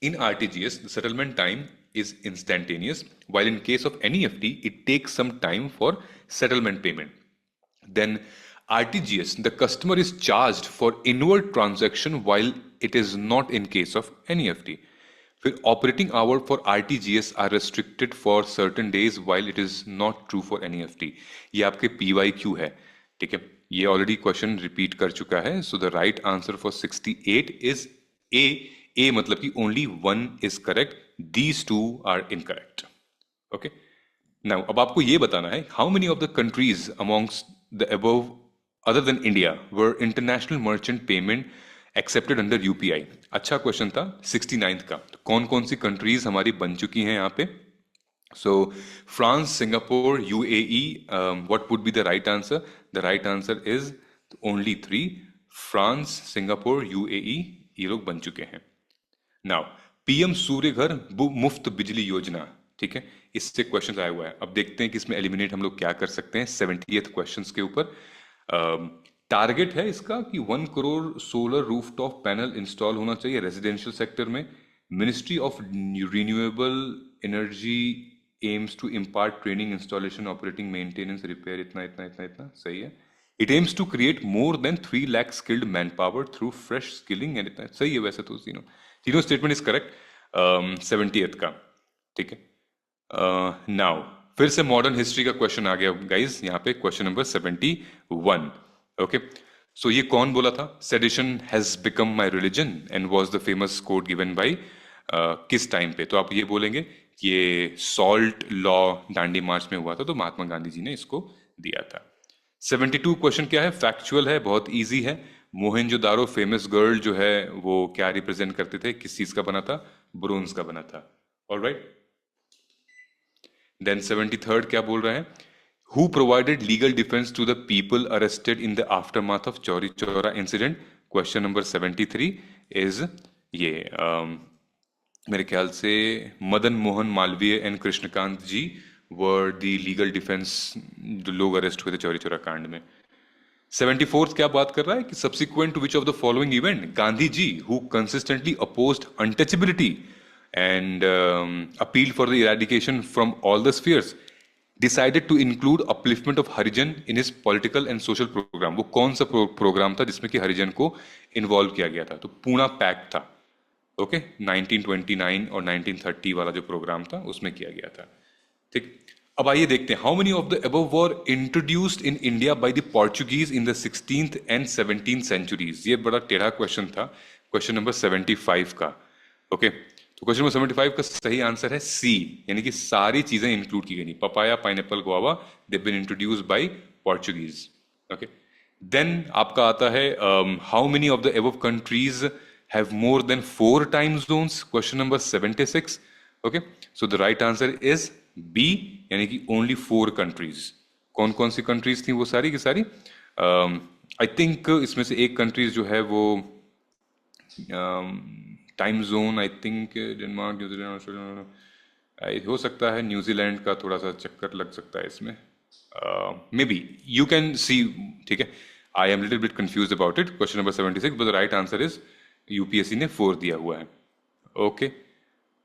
in RTGS, the settlement time is instantaneous, while in case of NEFT, it takes some time for settlement payment. Then RTGS, the customer is charged for inward transaction, while it is not in case of NEFT. फिर operating hour for RTGS are restricted for certain days, while it is not true for NEFT. ये आपके PYQ है, ठीक है. ये already question repeat कर चुका है. So the right answer for 68 is A. A मतलब कि only one is correct, these two are incorrect. Okay. Now अब आपको ये बताना है how many of the countries amongst the above other than India were international merchant payment accepted under UPI. अच्छा question था 69th का. तो कौन कौन सी कंट्रीज हमारी बन चुकी हैं यहाँ पे? So France, Singapore, UAE. What would be the right answer? The right answer is only 3. France, Singapore, UAE, ये लोग बन चुके हैं. नाउ पीएम सूर्य घर मुफ्त बिजली योजना, ठीक है, इससे क्वेश्चन आया हुआ है. अब देखते हैं कि इसमें एलिमिनेट हम लोग क्या कर सकते हैं 70th क्वेश्चन के ऊपर. टारगेट है इसका कि 1 crore solar rooftop panel install होना चाहिए रेजिडेंशियल सेक्टर में. Ministry of Renewable Energy aims to impart training, installation, operating, maintenance, repair, इतना इतना इतना इतना सही है. It aims to create more than 3 lakh skilled manpower through fresh skilling, and इतना सही है. वैसे तो तीनों स्टेटमेंट इज करेक्ट 70th का, ठीक है. नाउ फिर से मॉडर्न हिस्ट्री का क्वेश्चन आ गया गाइज यहाँ पे, क्वेश्चन नंबर 71. ओके, सो ये कौन बोला था? Sedition has become my religion and was the famous quote given by किस टाइम पे? तो आप ये बोलेंगे कि ये सॉल्ट लॉ दांडी मार्च में हुआ था, तो महात्मा गांधी जी ने इसको दिया था. 72 क्वेश्चन क्या है? फैक्चुअल है, बहुत इजी है. मोहनजोदारो फेमस गर्ल जो है वो क्या रिप्रेजेंट करते थे, किस चीज का बना था? ब्रोंज का बना था. ऑलराइट. देन 73rd क्या बोल रहे हैं? Who provided legal defence to the people arrested in the aftermath of Chauri Chaura incident? Question number 73 is ये मेरे ख्याल से Madan Mohan Malaviya and Krishnakant ji were the legal defence, जो लोग अरेस्ट हुए थे चौरी चौरा कांड में. 74th क्या बात कर रहा है कि subsequent to which of the following event Gandhi ji who consistently opposed untouchability and appeal for the eradication from all the spheres decided to include upliftment of Harijan in his political and social programme. वो कौन सा programme था जिसमें कि हरिजन को involve किया गया था? तो पूना पैक्ट था. ओके, 1929 और 1930 वाला जो प्रोग्राम था उसमें किया गया था. ठीक, अब आइए देखते हैं how many of the above were introduced in India by the Portuguese in the 16th and 17th centuries. ये बड़ा टेढ़ा क्वेश्चन था, क्वेश्चन नंबर 75 का. ओके, तो क्वेश्चन नंबर 75 का सही आंसर है सी, यानी कि सारी चीजें इंक्लूड की गई नहीं. Papaya, pineapple, guava, they been introduced by Portuguese. Okay, then आपका आता है how many of the above countries have more than 4 time zones? Question number 76. Okay, so the right answer is B, यानी कि only 4 countries. कौन कौन सी countries थी वो सारी की सारी? आई थिंक इसमें से एक कंट्रीज जो है वो time zone, I think Denmark, New Zealand, Australia, हो सकता है न्यूजीलैंड का थोड़ा सा चक्कर लग सकता है इसमें, may be you can see. ठीक है, I am little bit confuse about it. Question number 76, but the right answer is UPSC ने 4 दिया हुआ है। ओके,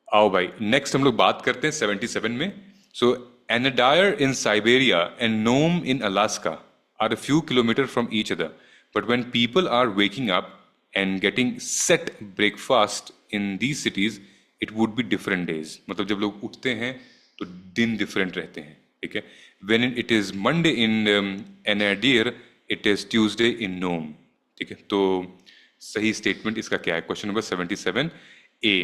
आओ भाई नेक्स्ट हम लोग बात करते हैं 77 में। So Anadyr in Siberia and Nome in Alaska are a few kilometre from each other, but when people are waking up and getting set breakfast in these cities it would be different days. मतलब जब लोग उठते हैं तो दिन different रहते हैं। ठीक है, when it is Monday in Anadyr it is Tuesday in Nome. ठीक है, तो सही स्टेटमेंट इसका क्या है? Question number 77 A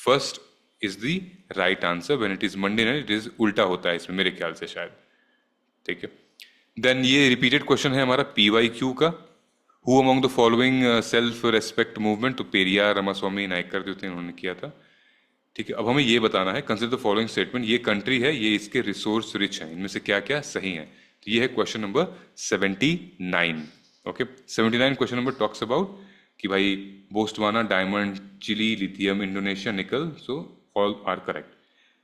first is the right answer. When it is Monday night it is उल्टा होता है इसमें मेरे ख्याल से शायद। ठीक है, देन ये रिपीटेड क्वेश्चन है हमारा PYQ का। Who among the following self respect movement? तो पेरियार रामास्वामी नायकर जो थे उन्होंने किया था। ठीक है, अब हमें ये बताना है, कंसिडर द फॉलोइंग स्टेटमेंट। ये कंट्री है, ये इसके रिसोर्स रिच है, इनमें से क्या क्या सही है? तो ये है question number 79। Okay, 79 question number talks about कि भाई Botswana diamond, Chile lithium, Indonesia nickel, so all are correct.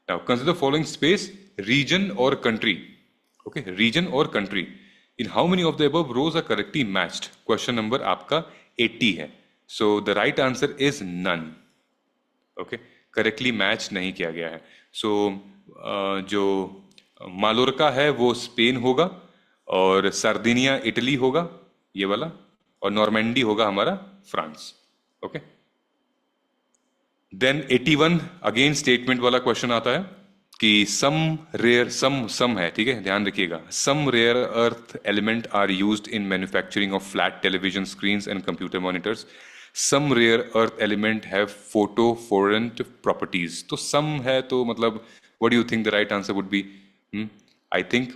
Now consider following space, region और कंट्री। ओके, रीजन और country, in how many of the above rows are correctly matched? Question number आपका 80 है। So the right answer is none. Okay, correctly match नहीं किया गया है। सो जो मालोरका है वो स्पेन होगा, और सार्दिनिया इटली होगा ये वाला, और नॉर्मेंडी होगा हमारा France. Okay, then 81 again statement वाला क्वेश्चन आता है कि सम रेयर सम है, ठीक है ध्यान रखिएगा, some rare earth element are used in manufacturing of flat television screens and computer monitors. Some rare earth element have phosphorescent properties. तो सम है तो मतलब what do you think the right answer would be? I think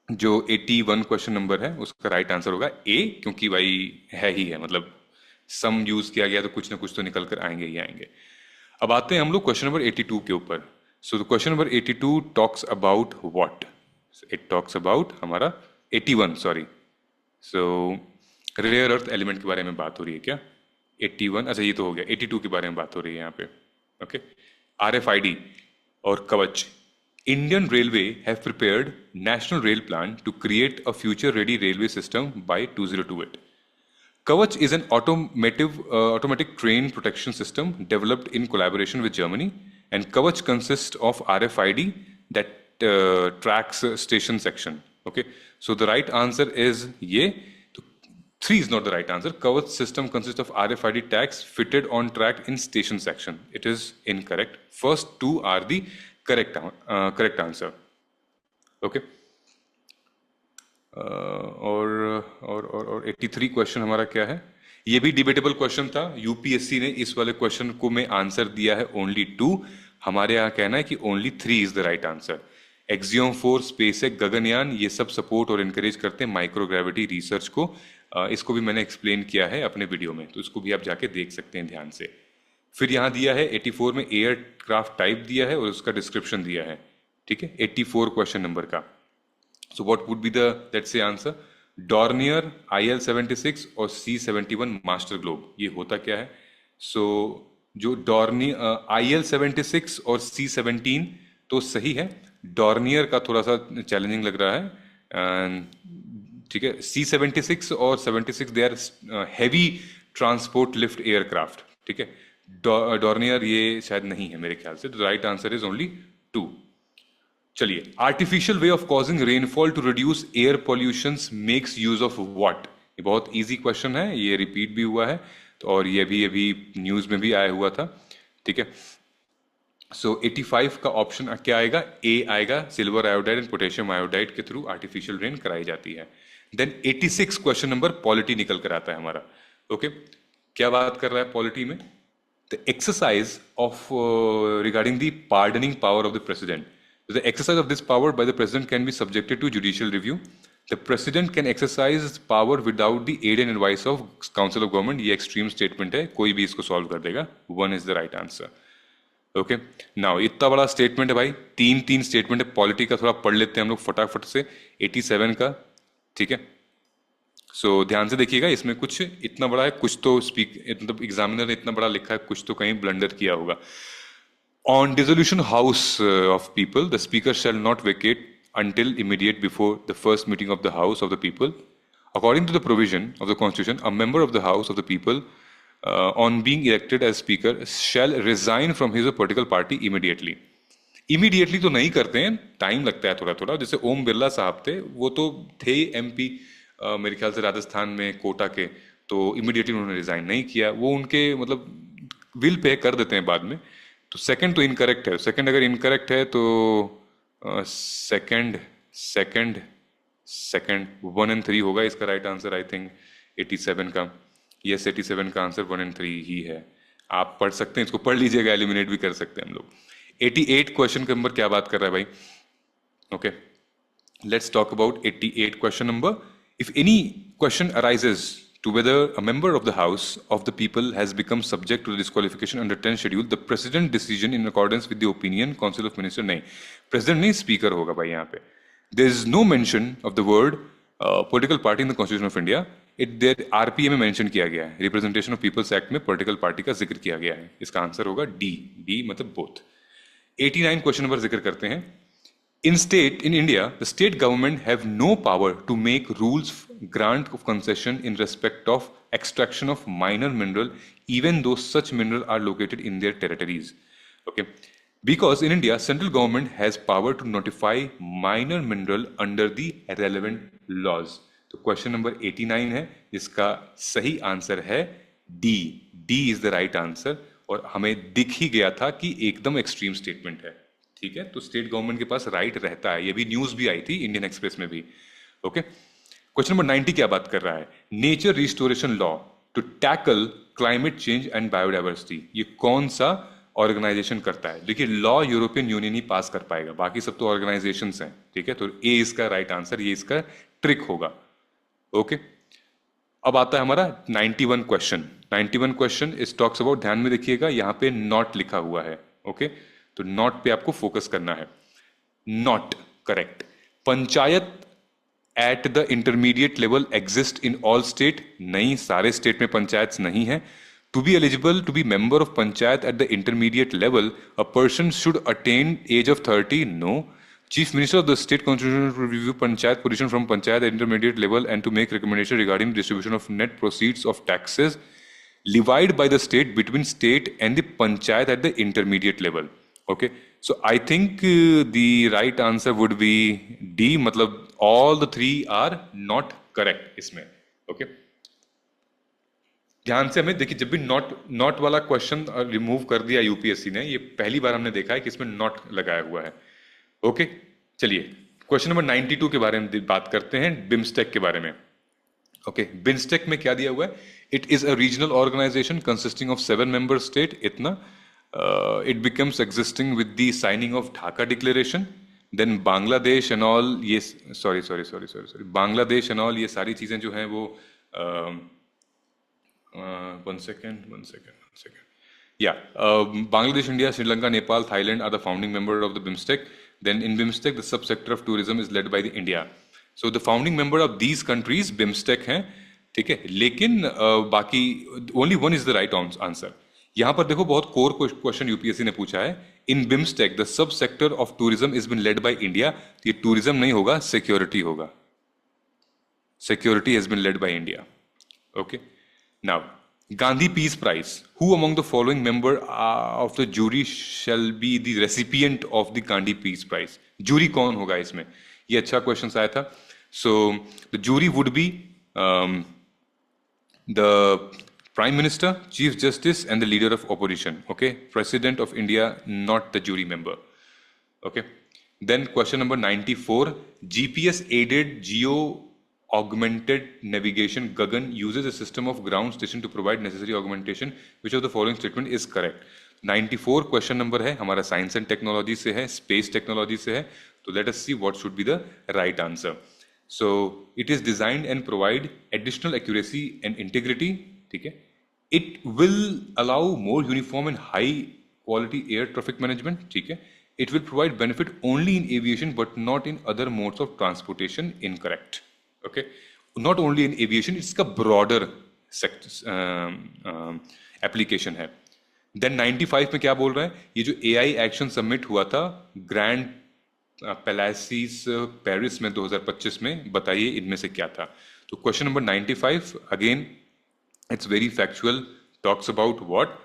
जो 81 question number है उसका right answer होगा ए, क्योंकि भाई है ही है, मतलब सम यूज किया गया तो कुछ ना कुछ तो निकल कर आएंगे ही आएंगे। अब आते हैं हम लोग क्वेश्चन नंबर 82 के ऊपर। So question number 82 talks about what? It talks about हमारा 81 sorry, so rare earth element के बारे में बात हो रही है क्या? 81, अच्छा ये तो हो गया, 82 के बारे में बात हो रही है यहाँ पे। ओके, RFID और कवच। Indian Railway have prepared National Rail Plan to create a future-ready railway system by 2028. Kavach is an automatic train protection system developed in collaboration with Germany, and Kavach consists of RFID that tracks station section. Okay, so the right answer is ye. 3 is not the right answer. Kavach system consists of RFID tags fitted on track in station section. It is incorrect. First 2 are the correct answer. Okay. और 83 question हमारा क्या है? ये भी debatable question था। UPSC ने इस वाले क्वेश्चन को में आंसर दिया है ओनली 2। हमारे यहाँ कहना है कि only 3 is the right answer. Axiom 4, SpaceX, Gaganyaan, ये सब सपोर्ट और एनकरेज करते हैं माइक्रोग्रेविटी रिसर्च को। इसको भी मैंने एक्सप्लेन किया है अपने वीडियो में, तो इसको भी आप जाके देख सकते हैं ध्यान से। फिर यहाँ दिया है 84 में एयरक्राफ्ट टाइप दिया है और उसका डिस्क्रिप्शन दिया है। ठीक है, 84 क्वेश्चन नंबर का। So what would be the let's say answer? Dornier, IL-76 और C-71 मास्टर ग्लोब, ये होता क्या है? सो जो IL-76 और C-17 तो सही है, डॉर्नियर का थोड़ा सा चैलेंजिंग लग रहा है। ठीक है, C-76 और 76 they are heavy transport lift aircraft. ठीक है, डॉर्नियर ये शायद नहीं है मेरे ख्याल से। तो राइट आंसर इज ओनली 2। चलिए, artificial way of causing rainfall to reduce air pollution makes use of what? ये बहुत इजी क्वेश्चन है, ये रिपीट भी हुआ है तो, और ये भी अभी न्यूज में भी आया हुआ था। ठीक है, सो 85 का ऑप्शन क्या आएगा? ए आएगा। Silver iodide and potassium iodide के थ्रू आर्टिफिशियल रेन कराई जाती है। देन 86 क्वेश्चन नंबर पॉलिटी निकल कर आता है हमारा। ओके, क्या बात कर रहा है पॉलिटी में? The exercise of regarding the pardoning power of the president. The exercise of this power by the president can be subjected to judicial review. The president can exercise power without the aid and advice of council of government. ये extreme statement है, कोई भी इसको solve कर देगा। 1 is the right answer. Okay, now इतना बड़ा statement है भाई, तीन तीन स्टेटमेंट है। पॉलिटी का थोड़ा पढ़ लेते हैं हम लोग फटाफट से, 87 का, ठीक है। सो ध्यान से देखिएगा, इसमें कुछ इतना बड़ा है, कुछ तो मतलब एग्जामिनर ने इतना बड़ा लिखा है, कुछ तो कहीं ब्लंडर किया होगा। On dissolution House of People, the Speaker shall not vacate until immediate before the first meeting of the House of the People. According to the provision of the Constitution, a member of the House of the People, on being elected as Speaker, shall resign from his or political party immediately. Immediately तो नहीं करते हैं, time लगता है थोड़ा थोड़ा। जैसे ओम बिरला साहब थे, वो तो थे एमपी मेरे ख्याल से राजस्थान में कोटा के, तो इमीडिएटली उन्होंने रिजाइन नहीं किया। वो उनके मतलब विल पे कर देते हैं बाद में। तो सेकंड तो इनकरेक्ट है। सेकंड अगर इनकरेक्ट है तो सेकंड सेकंड सेकंड 1 और 3 होगा इसका राइट आंसर, आई थिंक 87 का। यस, 87 का आंसर 1 और 3 ही है। आप पढ़ सकते हैं, इसको पढ़ लीजिएगा, एलिमिनेट भी कर सकते हैं हम लोग। 88 क्वेश्चन के नंबर क्या बात कर रहा है भाई? Okay, let's talk about 88 question number. If any question arises to whether a member of the House of the People has become subject to the disqualification under 10 schedule, the President decision in accordance with the opinion Council of Minister, नहीं, President नहीं, Speaker होगा भाई यहाँ पे। There is no mention of the word political party in the Constitution of India. There RPA में mention किया गया है, Representation of People's Act में political party का जिक्र किया गया है। इसका आंसर होगा D, D मतलब both। 89 क्वेश्चन नंबर जिक्र करते हैं। In India, the state government have no power to make rules grant of concession in respect of extraction of minor mineral, even though such mineral are located in their territories. Okay, because in India, central government has power to notify minor mineral under the relevant laws. तो question number 89 है, जिसका सही answer है D. D is the right answer। और हमें दिख ही गया था कि एकदम एक्सट्रीम स्टेटमेंट है, ठीक है। तो स्टेट गवर्नमेंट के पास राइट रहता है, ये भी न्यूज भी आई थी इंडियन एक्सप्रेस में भी। ओके, क्वेश्चन नंबर 90 क्या बात कर रहा है? Nature restoration law to tackle climate change and biodiversity, ये कौन सा ऑर्गेनाइजेशन करता है? देखिए, लॉ यूरोपियन यूनियन ही पास कर पाएगा, बाकी सब तो ऑर्गेनाइजेशंस हैं, ठीक है। तो ए इसका राइट आंसर, ये इसका ट्रिक होगा। ओके, अब आता है हमारा 91 क्वेश्चन। 91 क्वेश्चन इस टॉक्स अबाउट, ध्यान में देखिएगा, यहाँ पे नॉट लिखा हुआ है। ओके, तो नॉट पे आपको फोकस करना है। Not correct. Panchayat at the intermediate level exist in all state, नहीं, सारे स्टेट में पंचायत नहीं है। To be eligible to be member of panchayat at the intermediate level, a person should attain age of 30, no. Chief Minister of the State Constitution to review Panchayat position from Panchayat at intermediate level and to make recommendation regarding distribution of net proceeds of taxes levied by the state between state and the Panchayat at the intermediate level. Okay, so I think the right answer would be D, मतलब all the three are not correct इसमें। Okay, ध्यान से हमें देखिए, जब भी not वाला question remove कर दिया यूपीएससी ने, ये पहली बार हमने देखा है कि इसमें नॉट लगाया हुआ है। ओके, चलिए क्वेश्चन नंबर 92 के बारे में बात करते हैं, बिम्स्टेक के बारे में। ओके, बिम्स्टेक में क्या दिया हुआ है? It is a regional organisation consisting of 7 member state, इतना। It becomes existing with the signing of Dhaka declaration, then Bangladesh and all, ये सॉरी बांग्लादेश एंड ऑल, ये सारी चीजें जो हैं वो one second. Yeah, Bangladesh, India, Sri Lanka, Nepal, Thailand are the founding members of the BIMSTEC. Then in BIMSTEC, the subsector of tourism is led by the India. So the founding member of these countries BIMSTEC हैं, ठीक है। लेकिन बाकी only one is the right answer। यहाँ पर देखो, बहुत core question UPSC ने पूछा है। In BIMSTEC the sub sector of tourism is been led by India. ये टूरिज्म नहीं होगा, सिक्योरिटी होगा। Security has been led by India. Okay, now Gandhi Peace Prize. Who among the following member of the jury shall be the recipient of the Gandhi Peace Prize? Jury कौन होगा इसमें? ये अच्छा question आया था। So the jury would be the Prime Minister, Chief Justice, and the leader of opposition. Okay, President of India, not the jury member. Okay. Then question number 94. GPS aided geo augmented navigation Gagan uses a system of ground station to provide necessary augmentation. Which of the following statement is correct? 94 question number है हमारा, science and technology से है, space technology से है। तो late us see what should be the right answer. So it is designed and provide additional accuracy and integrity, ठीक है। It will allow more uniform and high quality air traffic management, ठीक है. It will provide benefit only in aviation but not in other modes of transportation, incorrect. Okay, not only in aviation, इसका broader application है. Then 95 में क्या बोल रहा है, ये जो AI एक्शन समिट हुआ था ग्रैंड पैलेसिस पेरिस में 2025 में, बताइए इनमें से क्या था. तो question number 95 again it's very factual, talks about what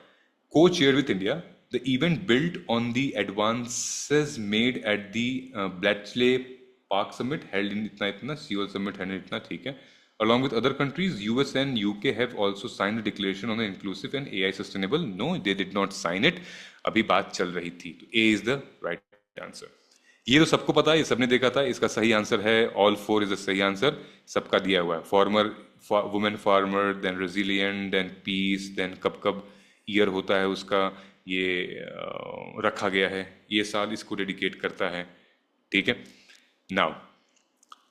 co-chaired with India. The event built on the advances made at the Bletchley Park Summit held in इतना Seoul Summit held in इतना, ठीक है. Along with other countries, US and UK have also signed a declaration on the inclusive and AI sustainable. No, they did not sign it. अभी बात चल रही थी. तो A is the right answer. ये तो सबको पता है, ये सबने देखा था. इसका सही आंसर है all four is the सही आंसर. सबका दिया हुआ है. Former women farmer, then resilient, then peace, then कब कब ईयर होता है उसका, ये रखा गया है. ये साल इसको डेडिकेट करता है, ठीक है. नाउ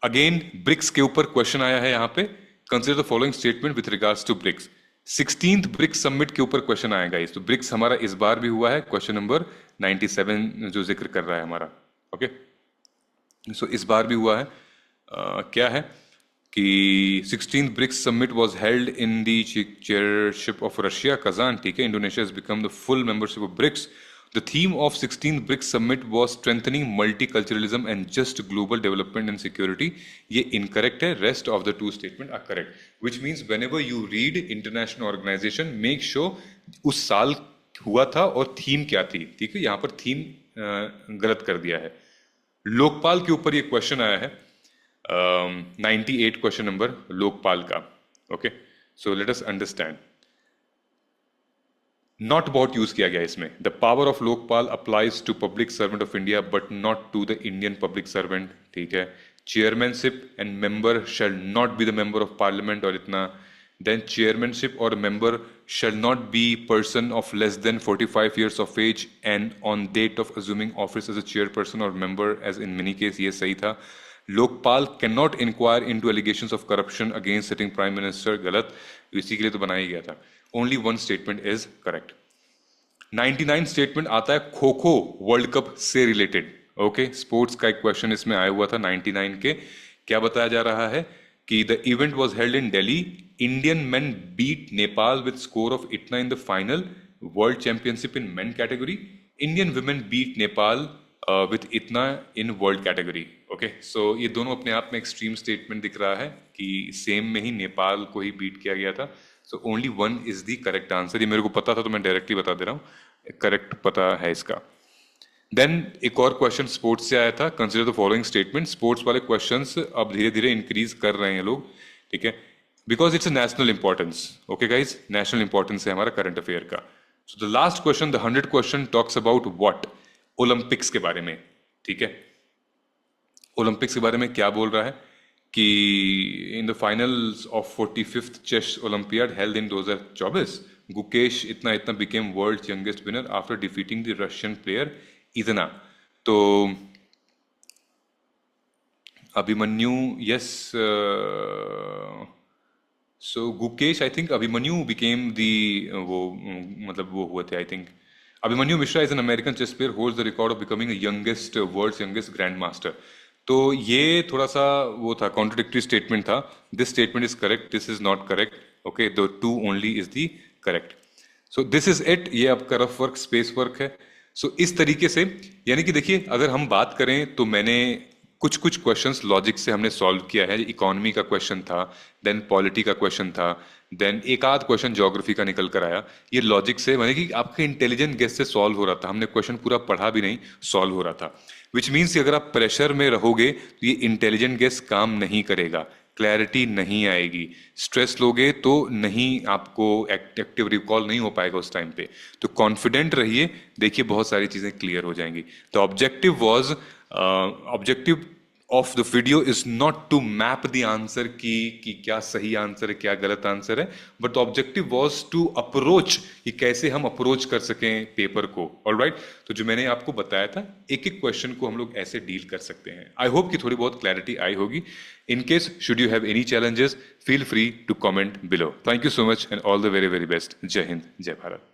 अगेन ब्रिक्स के ऊपर क्वेश्चन आया है यहाँ पे. Consider the following statement with regards to BRICS. 16th BRICS summit के ऊपर क्वेश्चन आएगा इस. तो ब्रिक्स हमारा इस बार भी हुआ है. क्वेश्चन नंबर 97 जो जिक्र कर रहा है हमारा. ओके, सो इस बार भी हुआ है. क्या है कि 16th BRICS summit was held in the chairship of Russia, Kazan, ठीक है. Indonesia has become the full membership of BRICS. The theme of 16th BRICS summit was strengthening multiculturalism and just global development and security. ये incorrect है. Rest of the two statement are correct. Which means whenever you read international organization, make sure उस साल हुआ था और theme क्या थी, ठीक है. यहाँ पर थीम गलत कर दिया है. लोकपाल के ऊपर ये क्वेश्चन आया है. 98 क्वेश्चन नंबर लोकपाल का. Okay, so let us understand. Not बहुत यूज किया गया इसमें. The power of Lokpal applies to public servant of India but not to the Indian public servant, ठीक है. Chairmanship and member shall not be the member of parliament और इतना. Then chairmanship और member shall not be person of less than 45 years of age and on date of assuming office as a chairperson or member as in many case. ये सही था. Lokpal cannot inquire into allegations of corruption against sitting prime minister, गलत. इसी के लिए तो बनाया गया था. Only one statement is correct. 99 statement आता है खो खो वर्ल्ड कप से रिलेटेड. ओके, स्पोर्ट्स का एक क्वेश्चन इसमें आया हुआ था 99 के. क्या बताया जा रहा है कि the event was held in Delhi. Indian men beat Nepal with score of इतना in the final world championship in men category. Indian women beat Nepal with इतना in world category. Okay, so ये दोनों अपने आप में एक्सट्रीम स्टेटमेंट दिख रहा है कि सेम में ही नेपाल को ही बीट किया गया था. So only one is the correct answer. ये मेरे को पता था तो मैं डायरेक्टली बता दे रहा हूँ, करेक्ट पता है इसका. देन एक और क्वेश्चन स्पोर्ट्स से आया था. Consider the following statement. Sports वाले क्वेश्चंस अब धीरे धीरे इंक्रीज कर रहे हैं लोग, ठीक है, because it's a national importance. Okay guys, national importance है हमारा करंट अफेयर का. So the last question, the 100 question talks about what, Olympics के बारे में, ठीक है. ओलंपिक्स के बारे में क्या बोल रहा है कि in the finals of 45th chess olympiad held in 2024 Gukesh इतना इतना became world youngest winner after defeating the Russian player इतना. तो Abhimanyu, yes, so Gukesh, I think Abhimanyu became the वो मतलब वो हुए थे. I think Abhimanyu Mishra is an American chess player holds the record of becoming youngest world's youngest grand master. तो ये थोड़ा सा वो था, कॉन्ट्रोडिक्टरी स्टेटमेंट था. This statement is correct, this is not correct. Okay, the two only is the correct. So this is it. ये आपका rough work space work है. सो इस तरीके से, यानी कि देखिए अगर हम बात करें तो मैंने कुछ कुछ क्वेश्चंस लॉजिक से हमने सॉल्व किया है. इकोनॉमी का क्वेश्चन था, देन पॉलिटी का क्वेश्चन था, देन एक आध क्वेश्चन ज्योग्राफी का निकल कर आया. ये लॉजिक से, माने कि आपके इंटेलिजेंट गेस से सॉल्व हो रहा था. हमने क्वेश्चन पूरा पढ़ा भी नहीं, सॉल्व हो रहा था. विच मीन्स कि अगर आप प्रेशर में रहोगे तो ये इंटेलिजेंट गेस काम नहीं करेगा, क्लैरिटी नहीं आएगी. स्ट्रेस लोगे तो नहीं, आपको एक्टिव रिकॉल नहीं हो पाएगा उस टाइम पे. तो कॉन्फिडेंट रहिए, देखिए बहुत सारी चीजें क्लियर हो जाएंगी. The objective was, objective of the video is not to map the answer कि क्या सही आंसर है क्या गलत आंसर है, but the objective was to approach, कि कैसे हम अप्रोच कर सकें पेपर को. ऑलराइट, तो जो मैंने आपको बताया था एक एक क्वेश्चन को हम लोग ऐसे डील कर सकते हैं. आई होप कि थोड़ी बहुत क्लैरिटी आई होगी. In case should you have any challenges, feel free to comment below. Thank you so much and all the very very best. जय हिंद, जय भारत.